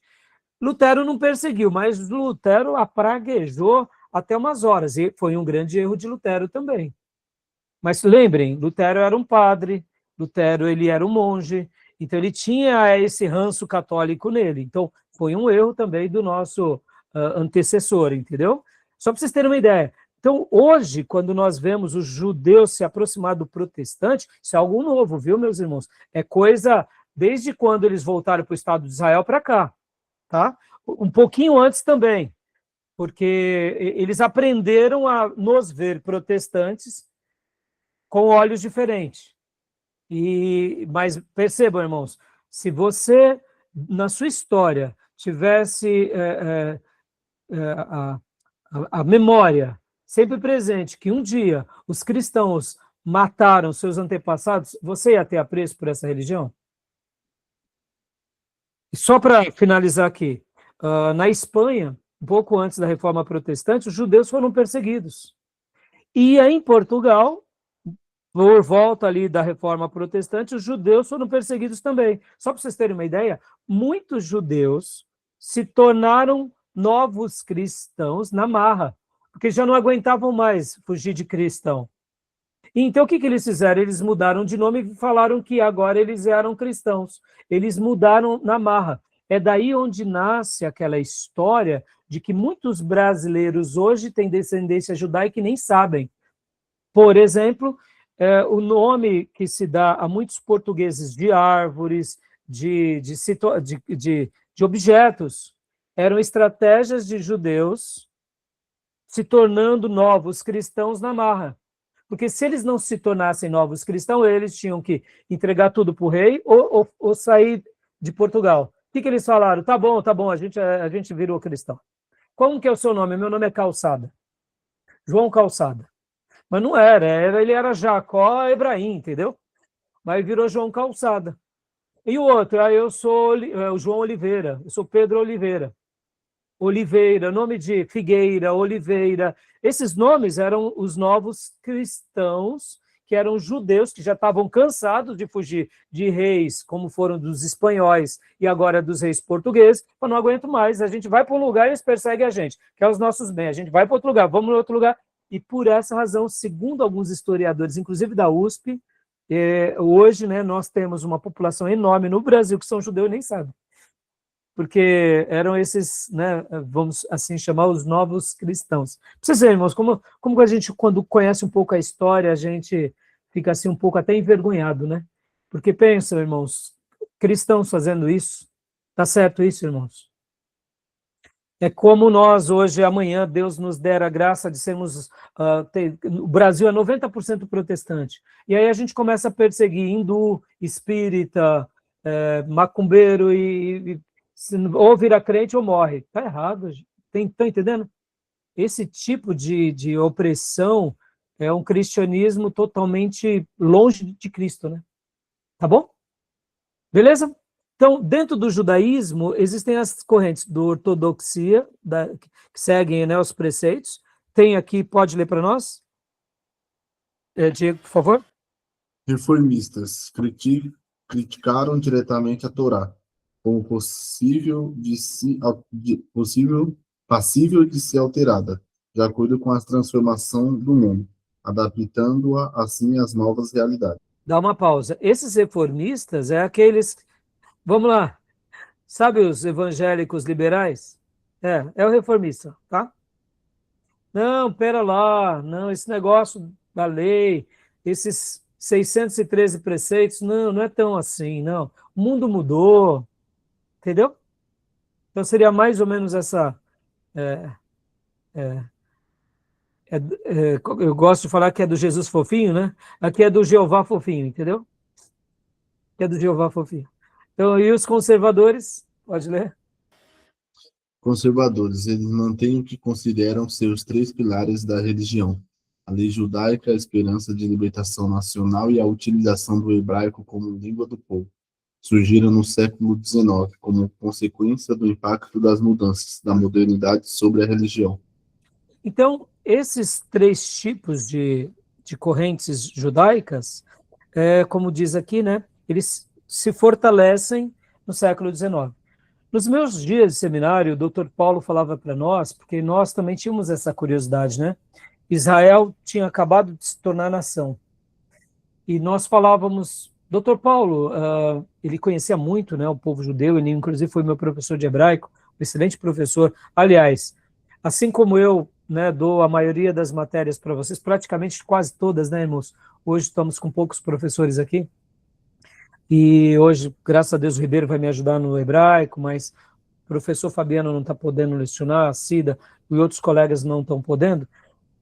Lutero não perseguiu, mas Lutero apraguejou até umas horas, e foi um grande erro de Lutero também. Mas lembrem, Lutero era um padre, Lutero ele era um monge, então ele tinha esse ranço católico nele. Então foi um erro também do nosso antecessor, entendeu? Só para vocês terem uma ideia. Então hoje, quando nós vemos os judeus se aproximar do protestante, isso é algo novo, viu, meus irmãos? É coisa desde quando eles voltaram para o Estado de Israel para cá, tá? Um pouquinho antes também, porque eles aprenderam a nos ver protestantes com olhos diferentes. Mas percebam, irmãos, se você, na sua história, tivesse a memória sempre presente que um dia os cristãos mataram seus antepassados, você ia ter apreço por essa religião? E só para finalizar aqui, na Espanha, um pouco antes da Reforma Protestante, os judeus foram perseguidos. E em Portugal, por volta ali da Reforma Protestante, os judeus foram perseguidos também. Só para vocês terem uma ideia, muitos judeus se tornaram novos cristãos na marra, porque já não aguentavam mais fugir de cristão. Então, o que eles fizeram? Eles mudaram de nome e falaram que agora eles eram cristãos. Eles mudaram na marra. É daí onde nasce aquela história de que muitos brasileiros hoje têm descendência judaica e nem sabem. Por exemplo, o nome que se dá a muitos portugueses de árvores, de objetos, eram estratégias de judeus se tornando novos cristãos na marra. Porque se eles não se tornassem novos cristãos, eles tinham que entregar tudo para o rei ou sair de Portugal. O que eles falaram? Tá bom, a gente virou cristão. Como que é o seu nome? Meu nome é Calçada. João Calçada. Mas não era, ele era Jacó Ebraim, entendeu? Mas virou João Calçada. E o outro, eu sou o João Oliveira, eu sou Pedro Oliveira. Oliveira, nome de Figueira, Oliveira. Esses nomes eram os novos cristãos, que eram judeus, que já estavam cansados de fugir de reis, como foram dos espanhóis e agora dos reis portugueses. Eu não aguento mais, a gente vai para um lugar e eles perseguem a gente, que é os nossos bens. A gente vai para outro lugar, vamos para outro lugar. E por essa razão, segundo alguns historiadores, inclusive da USP, hoje, né, nós temos uma população enorme no Brasil que são judeus e nem sabem. Porque eram esses, né, vamos assim chamar, os novos cristãos. Pra vocês verem, irmãos, como a gente, quando conhece um pouco a história, a gente fica assim um pouco até envergonhado, né? Porque pensam, irmãos, cristãos fazendo isso, tá certo isso, irmãos? É como nós hoje, amanhã, Deus nos der a graça de sermos... o Brasil é 90% protestante. E aí a gente começa a perseguir hindu, espírita, macumbeiro ou vira crente ou morre. Está errado. Está entendendo? Esse tipo de opressão é um cristianismo totalmente longe de Cristo, né? Tá bom? Beleza? Então, dentro do judaísmo, existem as correntes do ortodoxia, que seguem, né, os preceitos. Tem aqui, pode ler para nós? Diego, por favor. Reformistas criticaram diretamente a Torá, como passível de ser alterada, de acordo com a transformação do mundo, adaptando-a assim às novas realidades. Dá uma pausa. Esses reformistas é aqueles... Vamos lá. Sabe os evangélicos liberais? É o reformista, tá? Não, pera lá. Não, esse negócio da lei, esses 613 preceitos, não é tão assim, não. O mundo mudou, entendeu? Então seria mais ou menos essa... eu gosto de falar que é do Jesus fofinho, né? Aqui é do Jeová fofinho, entendeu? Que é do Jeová fofinho. Então, e os conservadores? Pode ler? Conservadores, eles mantêm o que consideram ser os três pilares da religião: a lei judaica, a esperança de libertação nacional e a utilização do hebraico como língua do povo. Surgiram no século XIX como consequência do impacto das mudanças da modernidade sobre a religião. Então, esses três tipos de correntes judaicas, como diz aqui, né, eles se fortalecem no século XIX. Nos meus dias de seminário, o Dr. Paulo falava para nós, porque nós também tínhamos essa curiosidade, né? Israel tinha acabado de se tornar nação. E nós falávamos, Dr. Paulo, ele conhecia muito, né, o povo judeu, ele inclusive foi meu professor de hebraico, um excelente professor. Aliás, assim como eu, né, dou a maioria das matérias para vocês, praticamente quase todas, né, irmãos? Hoje estamos com poucos professores aqui. E hoje, graças a Deus, o Ribeiro vai me ajudar no hebraico, mas o professor Fabiano não está podendo lecionar, a Cida e outros colegas não estão podendo.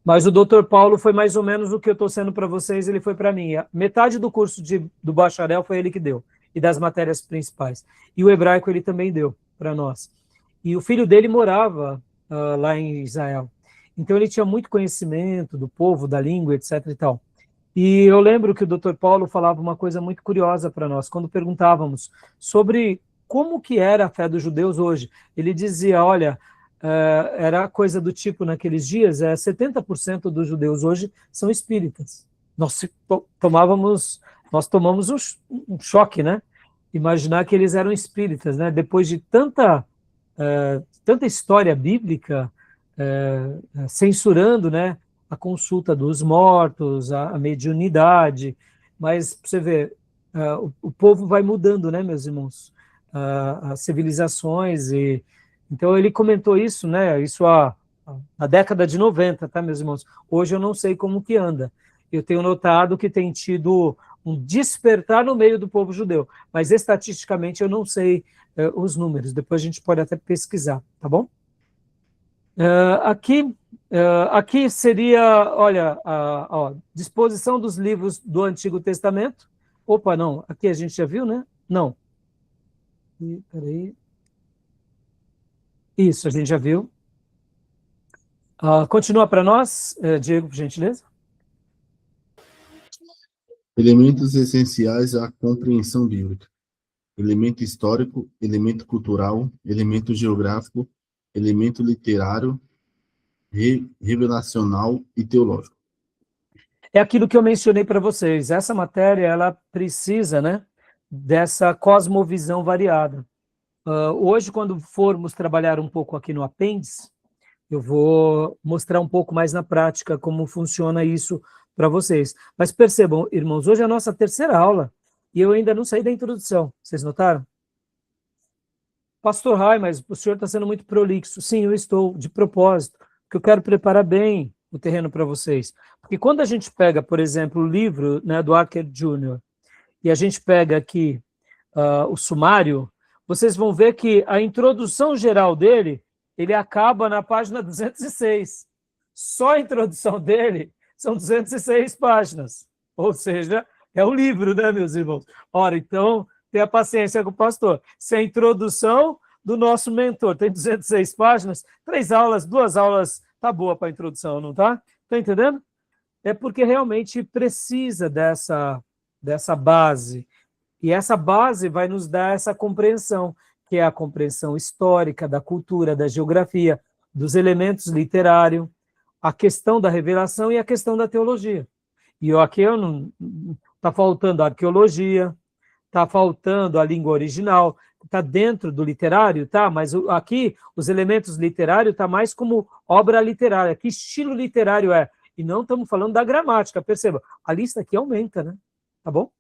Mas o Dr. Paulo foi mais ou menos o que eu estou sendo para vocês, ele foi para mim. Metade do curso do bacharel foi ele que deu, e das matérias principais. E o hebraico ele também deu para nós. E o filho dele morava lá em Israel. Então ele tinha muito conhecimento do povo, da língua, etc. e tal. E eu lembro que o Dr. Paulo falava uma coisa muito curiosa para nós, quando perguntávamos sobre como que era a fé dos judeus hoje. Ele dizia, olha, era coisa do tipo naqueles dias, 70% dos judeus hoje são espíritas. Nós tomamos um choque, né? Imaginar que eles eram espíritas, né? Depois de tanta história bíblica censurando, né, a consulta dos mortos, a mediunidade, mas você vê, o povo vai mudando, né, meus irmãos? As civilizações, e então ele comentou isso, né, isso na década de 90, tá, meus irmãos? Hoje eu não sei como que anda. Eu tenho notado que tem tido um despertar no meio do povo judeu, mas estatisticamente eu não sei os números, depois a gente pode até pesquisar, tá bom? Aqui seria, olha, disposição dos livros do Antigo Testamento. Opa, não, aqui a gente já viu, né? Não. Peraí. Isso, a gente já viu. Continua para nós, Diego, por gentileza. Elementos essenciais à compreensão bíblica: elemento histórico, elemento cultural, elemento geográfico, elemento literário, revelacional e teológico. É aquilo que eu mencionei para vocês. Essa matéria, ela precisa, né, dessa cosmovisão variada. Hoje, quando formos trabalhar um pouco aqui no apêndice, eu vou mostrar um pouco mais na prática como funciona isso para vocês. Mas percebam, irmãos, hoje é a nossa terceira aula e eu ainda não saí da introdução. Vocês notaram? Pastor Rai, mas o senhor está sendo muito prolixo. Sim, eu estou, de propósito, porque eu quero preparar bem o terreno para vocês. Porque quando a gente pega, por exemplo, o livro, né, do Archer Jr., e a gente pega aqui o sumário, vocês vão ver que a introdução geral dele, ele acaba na página 206. Só a introdução dele são 206 páginas. Ou seja, é um livro, né, meus irmãos? Ora, então, tenha paciência com o pastor. Se a introdução do nosso mentor tem 206 páginas, 3 aulas, 2 aulas, tá boa para a introdução, não tá? Tá entendendo? É porque realmente precisa dessa base. E essa base vai nos dar essa compreensão, que é a compreensão histórica, da cultura, da geografia, dos elementos literários, a questão da revelação e a questão da teologia. E aqui está faltando a arqueologia, está faltando a língua original, está dentro do literário, tá? Mas aqui os elementos literários está mais como obra literária. Que estilo literário é? E não estamos falando da gramática, perceba, a lista aqui aumenta, né? Tá bom?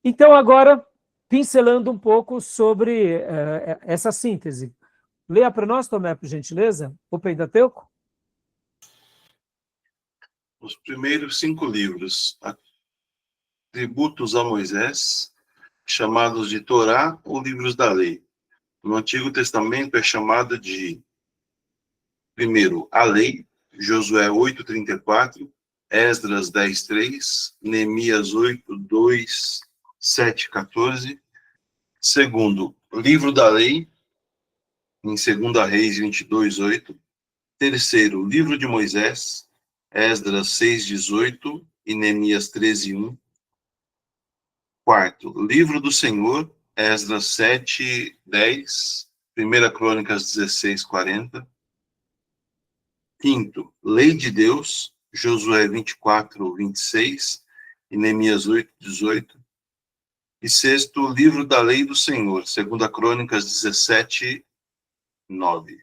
Então, agora, pincelando um pouco sobre essa síntese. Leia para nós, Tomé, por gentileza, o Pentateuco. Os primeiros 5 livros, atributos a Moisés, chamados de Torá ou livros da lei. No Antigo Testamento é chamado de, primeiro, a lei, Josué 8:34, Esdras 10:3, Neemias 8:2, 7:14. Segundo, livro da lei, em 2 Reis 22:8. Terceiro, livro de Moisés, Esdras 6:18 e Neemias 13:1. Quarto, livro do Senhor, Esdras 7:10, 1 Crônicas 16:40. Quinto, lei de Deus, Josué 24:26 e Neemias 8:18. E sexto, livro da lei do Senhor, 2 Crônicas 17:9.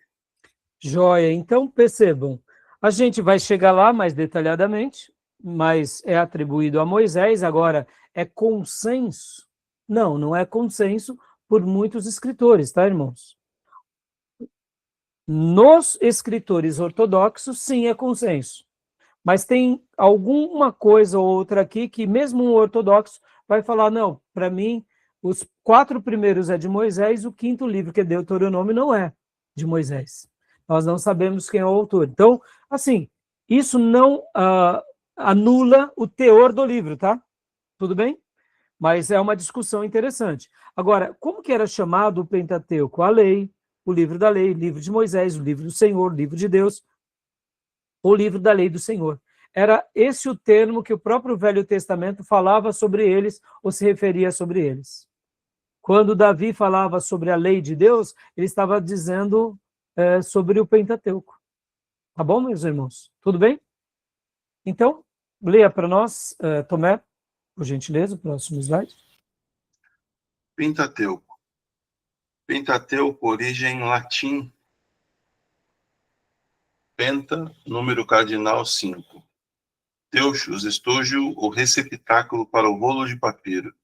Joia, então percebam, a gente vai chegar lá mais detalhadamente, mas é atribuído a Moisés, agora é consenso? Não, não é consenso por muitos escritores, tá, irmãos? Nos escritores ortodoxos, sim, é consenso, mas tem alguma coisa ou outra aqui que mesmo um ortodoxo vai falar, não, para mim, os 4 primeiros é de Moisés, o 5º livro, que é Deuteronômio, não é de Moisés. Nós não sabemos quem é o autor. Então, assim, isso não anula o teor do livro, tá? Tudo bem? Mas é uma discussão interessante. Agora, como que era chamado o Pentateuco? A lei, o livro da lei, o livro de Moisés, o livro do Senhor, o livro de Deus, o livro da lei do Senhor. Era esse o termo que o próprio Velho Testamento falava sobre eles, ou se referia sobre eles. Quando Davi falava sobre a lei de Deus, ele estava dizendo sobre o Pentateuco. Tá bom, meus irmãos? Tudo bem? Então, leia para nós, Tomé, por gentileza, o próximo slide. Pentateuco. Pentateuco, origem latim. Penta, número cardinal 5. Teuchos, estojo ou receptáculo para o rolo de papiro.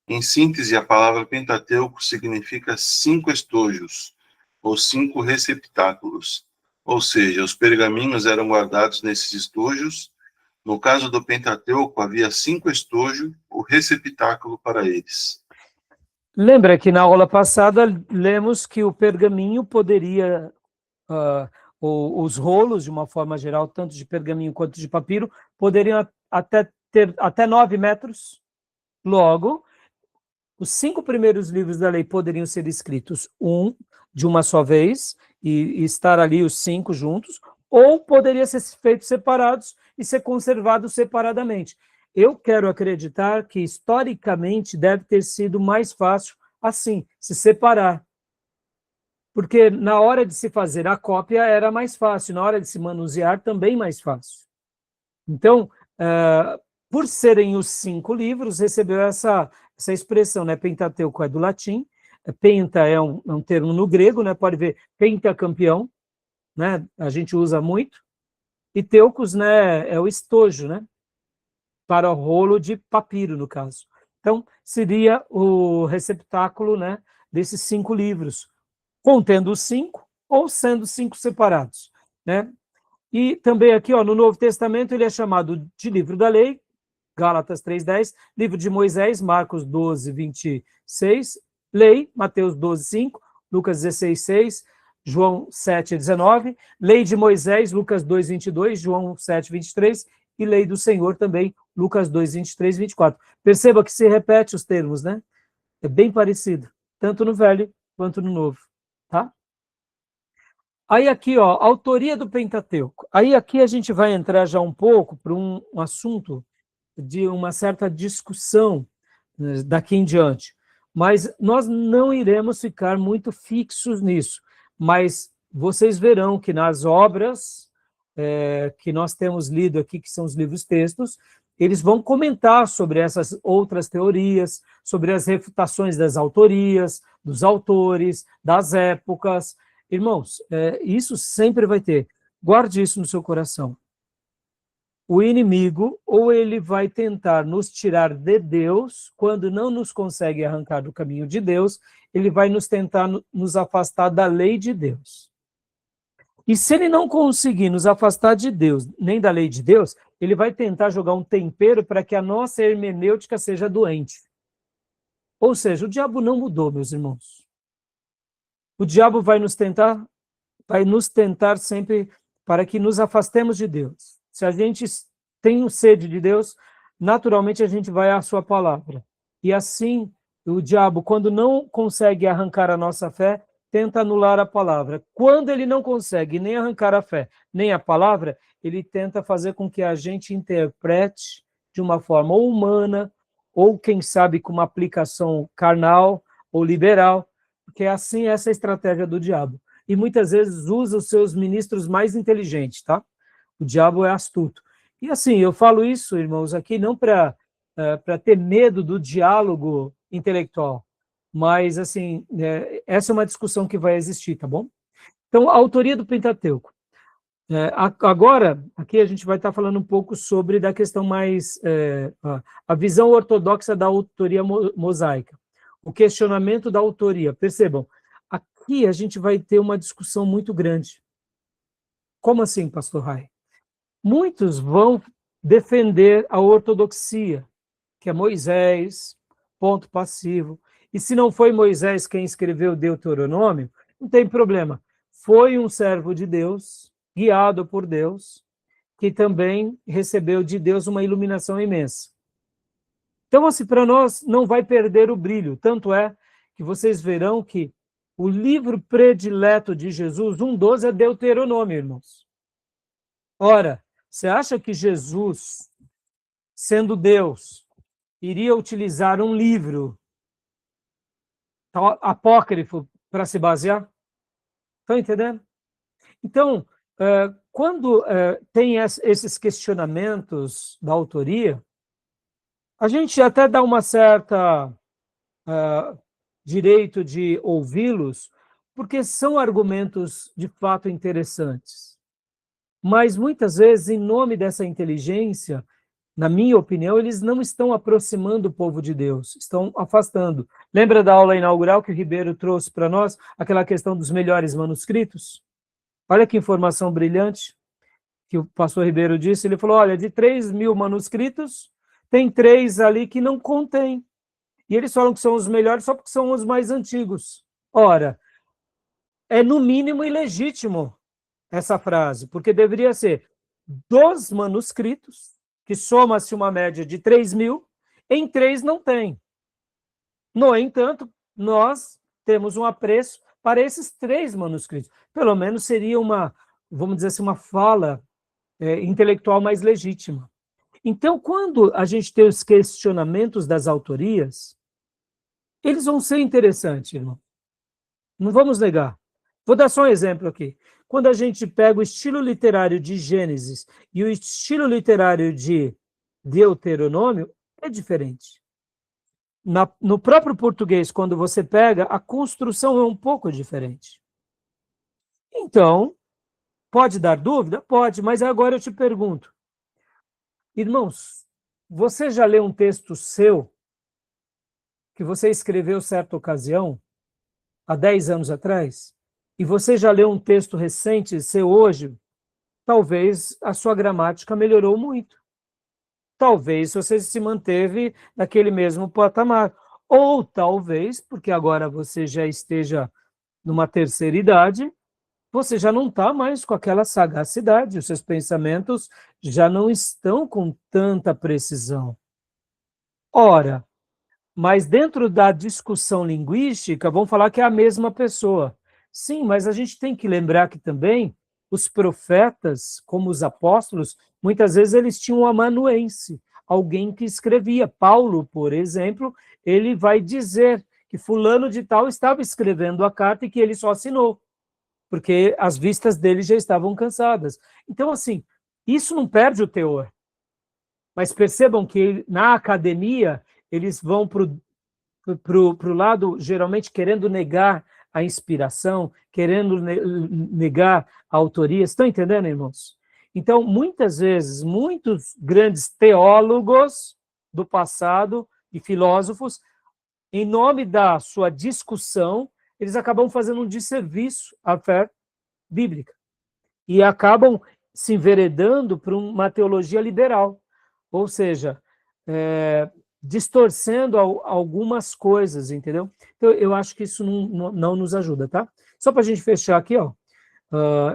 Em síntese, a palavra Pentateuco significa 5 estojos, ou 5 receptáculos. Ou seja, os pergaminhos eram guardados nesses estojos. No caso do Pentateuco, havia 5 estojos, ou receptáculo para eles. Lembra que na aula passada lemos que o pergaminho poderia, os rolos, de uma forma geral, tanto de pergaminho quanto de papiro, poderiam ter até 9 metros. Logo, os 5 primeiros livros da lei poderiam ser escritos de uma só vez, e estar ali os 5 juntos, ou poderia ser feitos separados e ser conservados separadamente. Eu quero acreditar que, historicamente, deve ter sido mais fácil assim, se separar. Porque na hora de se fazer a cópia era mais fácil, na hora de se manusear também mais fácil. Então, por serem os 5 livros, recebeu essa expressão, né? Pentateuco é do latim, penta é um termo no grego, né? Pode ver, pentacampeão, né? A gente usa muito, e teucos, né? É o estojo, né? Para o rolo de papiro, no caso. Então, seria o receptáculo, né? Desses 5 livros, contendo os 5 ou sendo 5 separados, né? E também aqui, no Novo Testamento, ele é chamado de livro da lei, Gálatas 3:10, livro de Moisés, Marcos 12:26, lei, Mateus 12:5, Lucas 16:6, João 7:19, lei de Moisés, Lucas 2:22, João 7:23, e lei do Senhor também, Lucas 2:23, 24. Perceba que se repete os termos, né? É bem parecido, tanto no Velho quanto no Novo, tá? Aí aqui, autoria do Pentateuco. Aí aqui a gente vai entrar já um pouco para um assunto de uma certa discussão, né, daqui em diante. Mas nós não iremos ficar muito fixos nisso. Mas vocês verão que nas obras que nós temos lido aqui, que são os livros-textos, eles vão comentar sobre essas outras teorias, sobre as refutações das autorias, dos autores, das épocas. Irmãos, isso sempre vai ter. Guarde isso no seu coração. O inimigo, ou ele vai tentar nos tirar de Deus, quando não nos consegue arrancar do caminho de Deus, ele vai nos tentar nos afastar da lei de Deus. E se ele não conseguir nos afastar de Deus, nem da lei de Deus, ele vai tentar jogar um tempero para que a nossa hermenêutica seja doente. Ou seja, o diabo não mudou, meus irmãos. O diabo vai nos tentar sempre para que nos afastemos de Deus. Se a gente tem sede de Deus, naturalmente a gente vai à sua palavra. E assim, o diabo, quando não consegue arrancar a nossa fé, tenta anular a palavra. Quando ele não consegue nem arrancar a fé, nem a palavra, ele tenta fazer com que a gente interprete de uma forma ou humana, ou quem sabe com uma aplicação carnal ou liberal, porque é assim essa é a estratégia do diabo. E muitas vezes usa os seus ministros mais inteligentes, tá? O diabo é astuto. E assim, eu falo isso, irmãos, aqui não para ter medo do diálogo intelectual, mas assim, essa é uma discussão que vai existir, tá bom? Então, a autoria do Pentateuco. Agora, aqui a gente vai estar falando um pouco sobre da questão mais, a visão ortodoxa da autoria mosaica, o questionamento da autoria. Percebam, aqui a gente vai ter uma discussão muito grande. Como assim, pastor Rai? Muitos vão defender a ortodoxia, que é Moisés, ponto passivo. E se não foi Moisés quem escreveu Deuteronômio, não tem problema. Foi um servo de Deus, guiado por Deus, que também recebeu de Deus uma iluminação imensa. Então, assim, para nós não vai perder o brilho. Tanto é que vocês verão que o livro predileto de Jesus, 1:12, é Deuteronômio, irmãos. Ora, você acha que Jesus, sendo Deus, iria utilizar um livro apócrifo para se basear? Estão entendendo? Então, quando tem esses questionamentos da autoria, a gente até dá uma certa direito de ouvi-los, porque são argumentos de fato interessantes. Mas muitas vezes, em nome dessa inteligência, na minha opinião, eles não estão aproximando o povo de Deus, estão afastando. Lembra da aula inaugural que o Ribeiro trouxe para nós, aquela questão dos melhores manuscritos? Olha que informação brilhante que o pastor Ribeiro disse. Ele falou, olha, de 3.000 manuscritos, tem 3 ali que não contém. E eles falam que são os melhores só porque são os mais antigos. Ora, é no mínimo ilegítimo essa frase, porque deveria ser dos manuscritos, que soma-se uma média de 3.000, em 3 não tem. No entanto, nós temos um apreço para esses 3 manuscritos. Pelo menos seria uma, vamos dizer assim, uma fala intelectual mais legítima. Então, quando a gente tem os questionamentos das autorias, eles vão ser interessantes, irmão. Não vamos negar. Vou dar só um exemplo aqui. Quando a gente pega o estilo literário de Gênesis e o estilo literário de Deuteronômio, é diferente. No próprio português, quando você pega, a construção é um pouco diferente. Então, pode dar dúvida? Pode, mas agora eu te pergunto. Irmãos, você já leu um texto seu que você escreveu certa ocasião, há 10 anos atrás, e você já leu um texto recente seu hoje, talvez a sua gramática melhorou muito. Talvez você se manteve naquele mesmo patamar. Ou talvez, porque agora você já esteja numa terceira idade, você já não está mais com aquela sagacidade, os seus pensamentos já não estão com tanta precisão. Ora, mas dentro da discussão linguística, vão falar que é a mesma pessoa. Sim, mas a gente tem que lembrar que também os profetas, como os apóstolos, muitas vezes eles tinham um amanuense, alguém que escrevia. Paulo, por exemplo, ele vai dizer que fulano de tal estava escrevendo a carta e que ele só assinou, porque as vistas dele já estavam cansadas. Então, assim, isso não perde o teor. Mas percebam que na academia eles vão para o lado, geralmente, querendo negar a inspiração, querendo negar a autoria. Estão entendendo, irmãos? Então, muitas vezes, muitos grandes teólogos do passado e filósofos, em nome da sua discussão, eles acabam fazendo um desserviço à fé bíblica. e acabam se enveredando para uma teologia liberal, ou seja, distorcendo algumas coisas, entendeu? Então, eu acho que isso não nos ajuda, tá? Só para a gente fechar aqui, ó.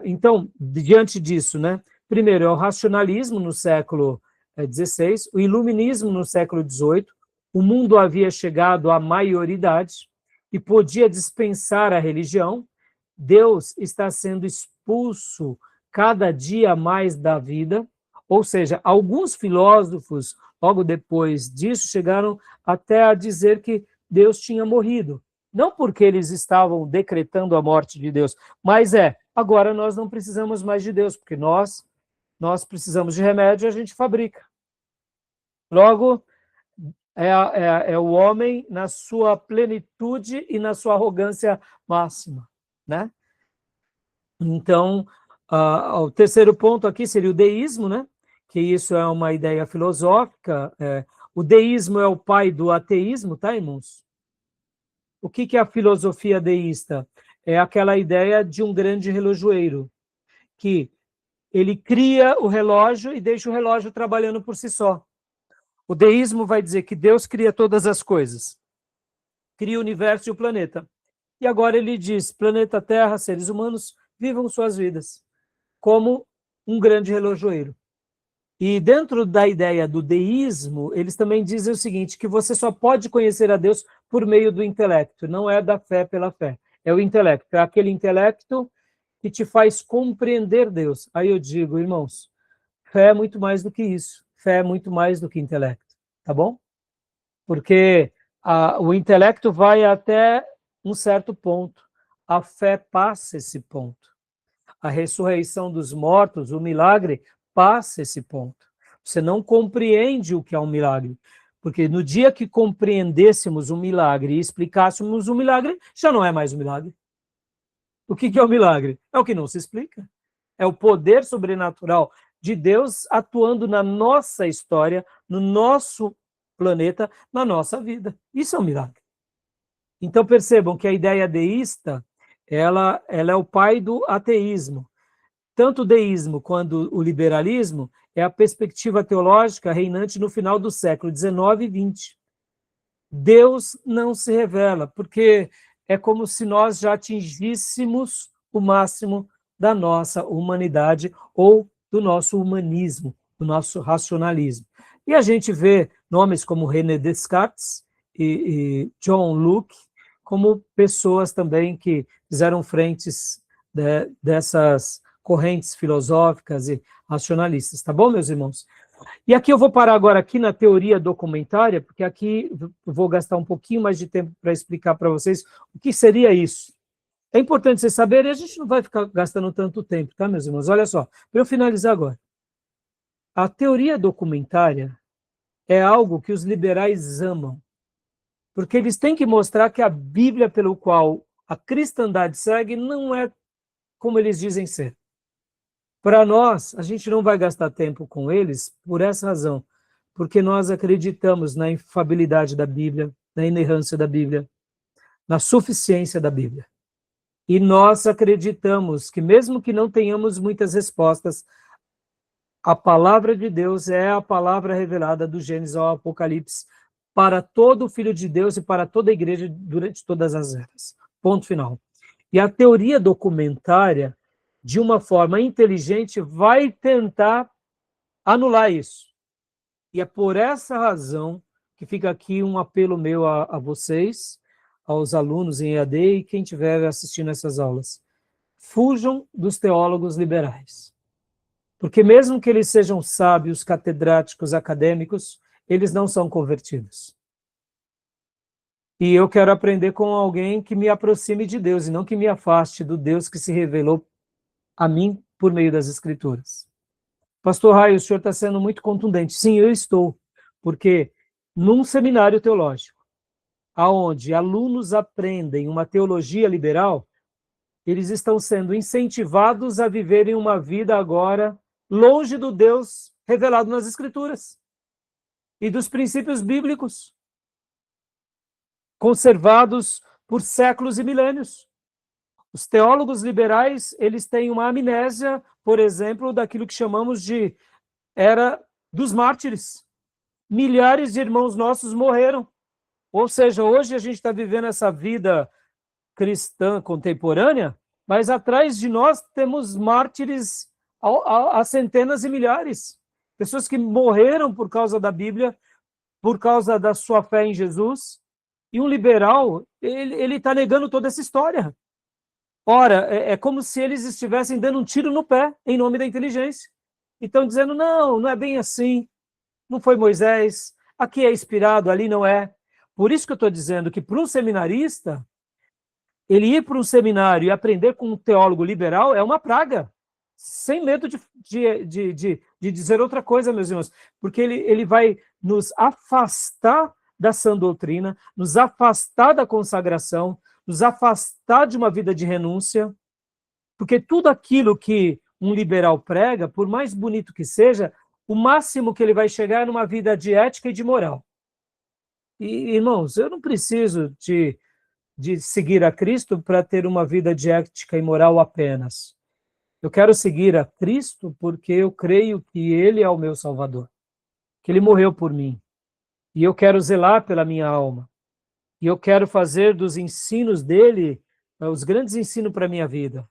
Então, diante disso, né? Primeiro, é o racionalismo no século XVI, o iluminismo no século XVIII, o mundo havia chegado à maioridade e podia dispensar a religião, Deus está sendo expulso cada dia mais da vida, ou seja, alguns filósofos, logo depois disso, chegaram até a dizer que Deus tinha morrido. Não porque eles estavam decretando a morte de Deus, mas agora nós não precisamos mais de Deus, porque nós precisamos de remédio e a gente fabrica. Logo, é o homem na sua plenitude e na sua arrogância máxima, né? Então, o terceiro ponto aqui seria o deísmo, né? Que isso é uma ideia filosófica. O deísmo é o pai do ateísmo, tá, irmãos? O que é a filosofia deísta? É aquela ideia de um grande relojoeiro, que ele cria o relógio e deixa o relógio trabalhando por si só. O deísmo vai dizer que Deus cria todas as coisas, cria o universo e o planeta. E agora ele diz, planeta Terra, seres humanos, vivam suas vidas, como um grande relojoeiro. E dentro da ideia do deísmo, eles também dizem o seguinte, que você só pode conhecer a Deus por meio do intelecto, não é da fé pela fé, é o intelecto, é aquele intelecto que te faz compreender Deus. Aí eu digo, irmãos, fé é muito mais do que isso, fé é muito mais do que intelecto, tá bom? Porque o intelecto vai até um certo ponto, a fé passa esse ponto. A ressurreição dos mortos, o milagre, passa esse ponto. Você não compreende o que é um milagre, porque no dia que compreendêssemos o milagre e explicássemos o milagre, já não é mais um milagre. O que é o milagre? É o que não se explica. É o poder sobrenatural de Deus atuando na nossa história, no nosso planeta, na nossa vida. Isso é um milagre. Então percebam que a ideia deísta, ela é o pai do ateísmo. Tanto o deísmo quanto o liberalismo é a perspectiva teológica reinante no final do século XIX e XX. Deus não se revela, porque é como se nós já atingíssemos o máximo da nossa humanidade ou do nosso humanismo, do nosso racionalismo. E a gente vê nomes como René Descartes e John Locke como pessoas também que fizeram frentes dessas correntes filosóficas e racionalistas, tá bom, meus irmãos? E aqui eu vou parar agora aqui na teoria documentária, porque aqui eu vou gastar um pouquinho mais de tempo para explicar para vocês o que seria isso. É importante vocês saberem, a gente não vai ficar gastando tanto tempo, tá, meus irmãos? Olha só, para eu finalizar agora. A teoria documentária é algo que os liberais amam, porque eles têm que mostrar que a Bíblia pelo qual a cristandade segue não é como eles dizem ser. Para nós, a gente não vai gastar tempo com eles por essa razão, porque nós acreditamos na infalibilidade da Bíblia, na inerrância da Bíblia, na suficiência da Bíblia. E nós acreditamos que mesmo que não tenhamos muitas respostas, a palavra de Deus é a palavra revelada do Gênesis ao Apocalipse para todo filho de Deus e para toda a igreja durante todas as eras. Ponto final. E a teoria documentária, de uma forma inteligente, vai tentar anular isso. E é por essa razão que fica aqui um apelo meu a vocês, aos alunos em EAD e quem estiver assistindo essas aulas. Fujam dos teólogos liberais. Porque mesmo que eles sejam sábios, catedráticos, acadêmicos, eles não são convertidos. E eu quero aprender com alguém que me aproxime de Deus e não que me afaste do Deus que se revelou a mim por meio das Escrituras. Pastor Raio, o senhor está sendo muito contundente. Sim, eu estou, porque num seminário teológico, onde alunos aprendem uma teologia liberal, eles estão sendo incentivados a viverem uma vida agora longe do Deus revelado nas Escrituras e dos princípios bíblicos, conservados por séculos e milênios. Os teólogos liberais, eles têm uma amnésia por exemplo, daquilo que chamamos de era dos mártires. Milhares de irmãos nossos morreram. Ou seja, hoje a gente está vivendo essa vida cristã contemporânea, mas atrás de nós temos mártires a centenas e milhares. Pessoas que morreram por causa da Bíblia, por causa da sua fé em Jesus. E um liberal, ele está negando toda essa história. Ora, é como se eles estivessem dando um tiro no pé, em nome da inteligência. E estão dizendo, não é bem assim, não foi Moisés, aqui é inspirado, ali não é. Por isso que eu estou dizendo que para um seminarista, ele ir para um seminário e aprender com um teólogo liberal é uma praga, sem medo de dizer outra coisa, meus irmãos, porque ele vai nos afastar da sã doutrina, nos afastar da consagração, nos afastar de uma vida de renúncia, porque tudo aquilo que um liberal prega, por mais bonito que seja, o máximo que ele vai chegar é numa vida de ética e de moral. E, irmãos, eu não preciso de seguir a Cristo para ter uma vida de ética e moral apenas. Eu quero seguir a Cristo porque eu creio que Ele é o meu Salvador, que Ele morreu por mim, e eu quero zelar pela minha alma, e eu quero fazer dos ensinos dele os grandes ensinos para a minha vida.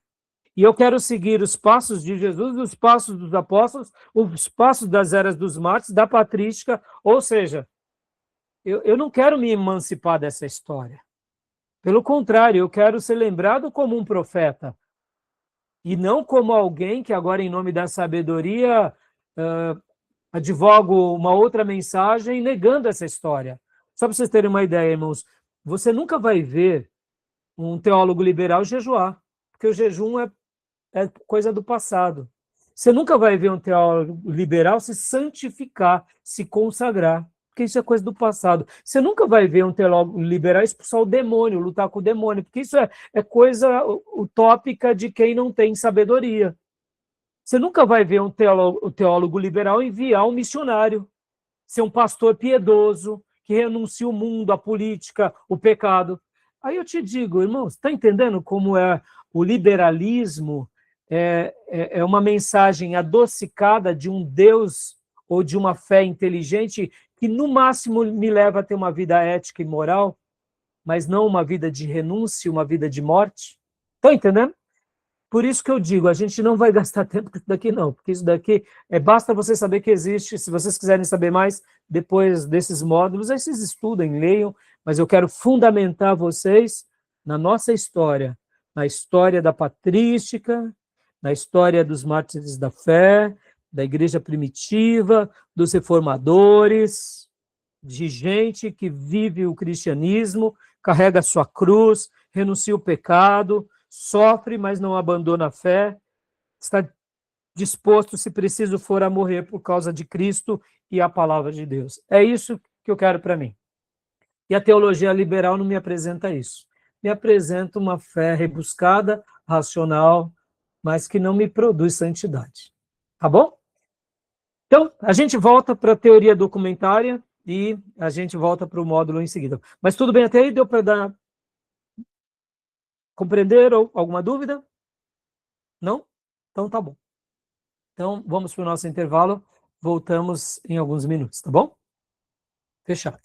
E eu quero seguir os passos de Jesus, os passos dos apóstolos, os passos das eras dos mártires, da patrística, ou seja, eu não quero me emancipar dessa história. Pelo contrário, eu quero ser lembrado como um profeta, e não como alguém que agora, em nome da sabedoria, advogo uma outra mensagem negando essa história. Só para vocês terem uma ideia, irmãos, você nunca vai ver um teólogo liberal jejuar, porque o jejum é coisa do passado. Você nunca vai ver um teólogo liberal se santificar, se consagrar, porque isso é coisa do passado. Você nunca vai ver um teólogo liberal expulsar o demônio, lutar com o demônio, porque isso é coisa utópica de quem não tem sabedoria. Você nunca vai ver um teólogo liberal enviar um missionário, ser um pastor piedoso, que renuncia o mundo, a política, o pecado. Aí eu te digo, irmãos, está entendendo como o liberalismo é uma mensagem adocicada de um Deus ou de uma fé inteligente que, no máximo, me leva a ter uma vida ética e moral, mas não uma vida de renúncia, uma vida de morte? Estão entendendo? Por isso que eu digo, a gente não vai gastar tempo com isso daqui não, porque isso daqui, basta você saber que existe. Se vocês quiserem saber mais, depois desses módulos, aí vocês estudem, leiam, mas eu quero fundamentar vocês na nossa história, na história da patrística, na história dos mártires da fé, da igreja primitiva, dos reformadores, de gente que vive o cristianismo, carrega a sua cruz, renuncia o pecado, sofre, mas não abandona a fé, está disposto, se preciso for, a morrer por causa de Cristo e a palavra de Deus. É isso que eu quero para mim. E a teologia liberal não me apresenta isso. Me apresenta uma fé rebuscada, racional, mas que não me produz santidade. Tá bom? Então, a gente volta para a teoria documentária e a gente volta para o módulo em seguida. Mas tudo bem até aí? Deu para compreender ou alguma dúvida? Não? Então tá bom. Então vamos para o nosso intervalo. Voltamos em alguns minutos, tá bom? Fechado.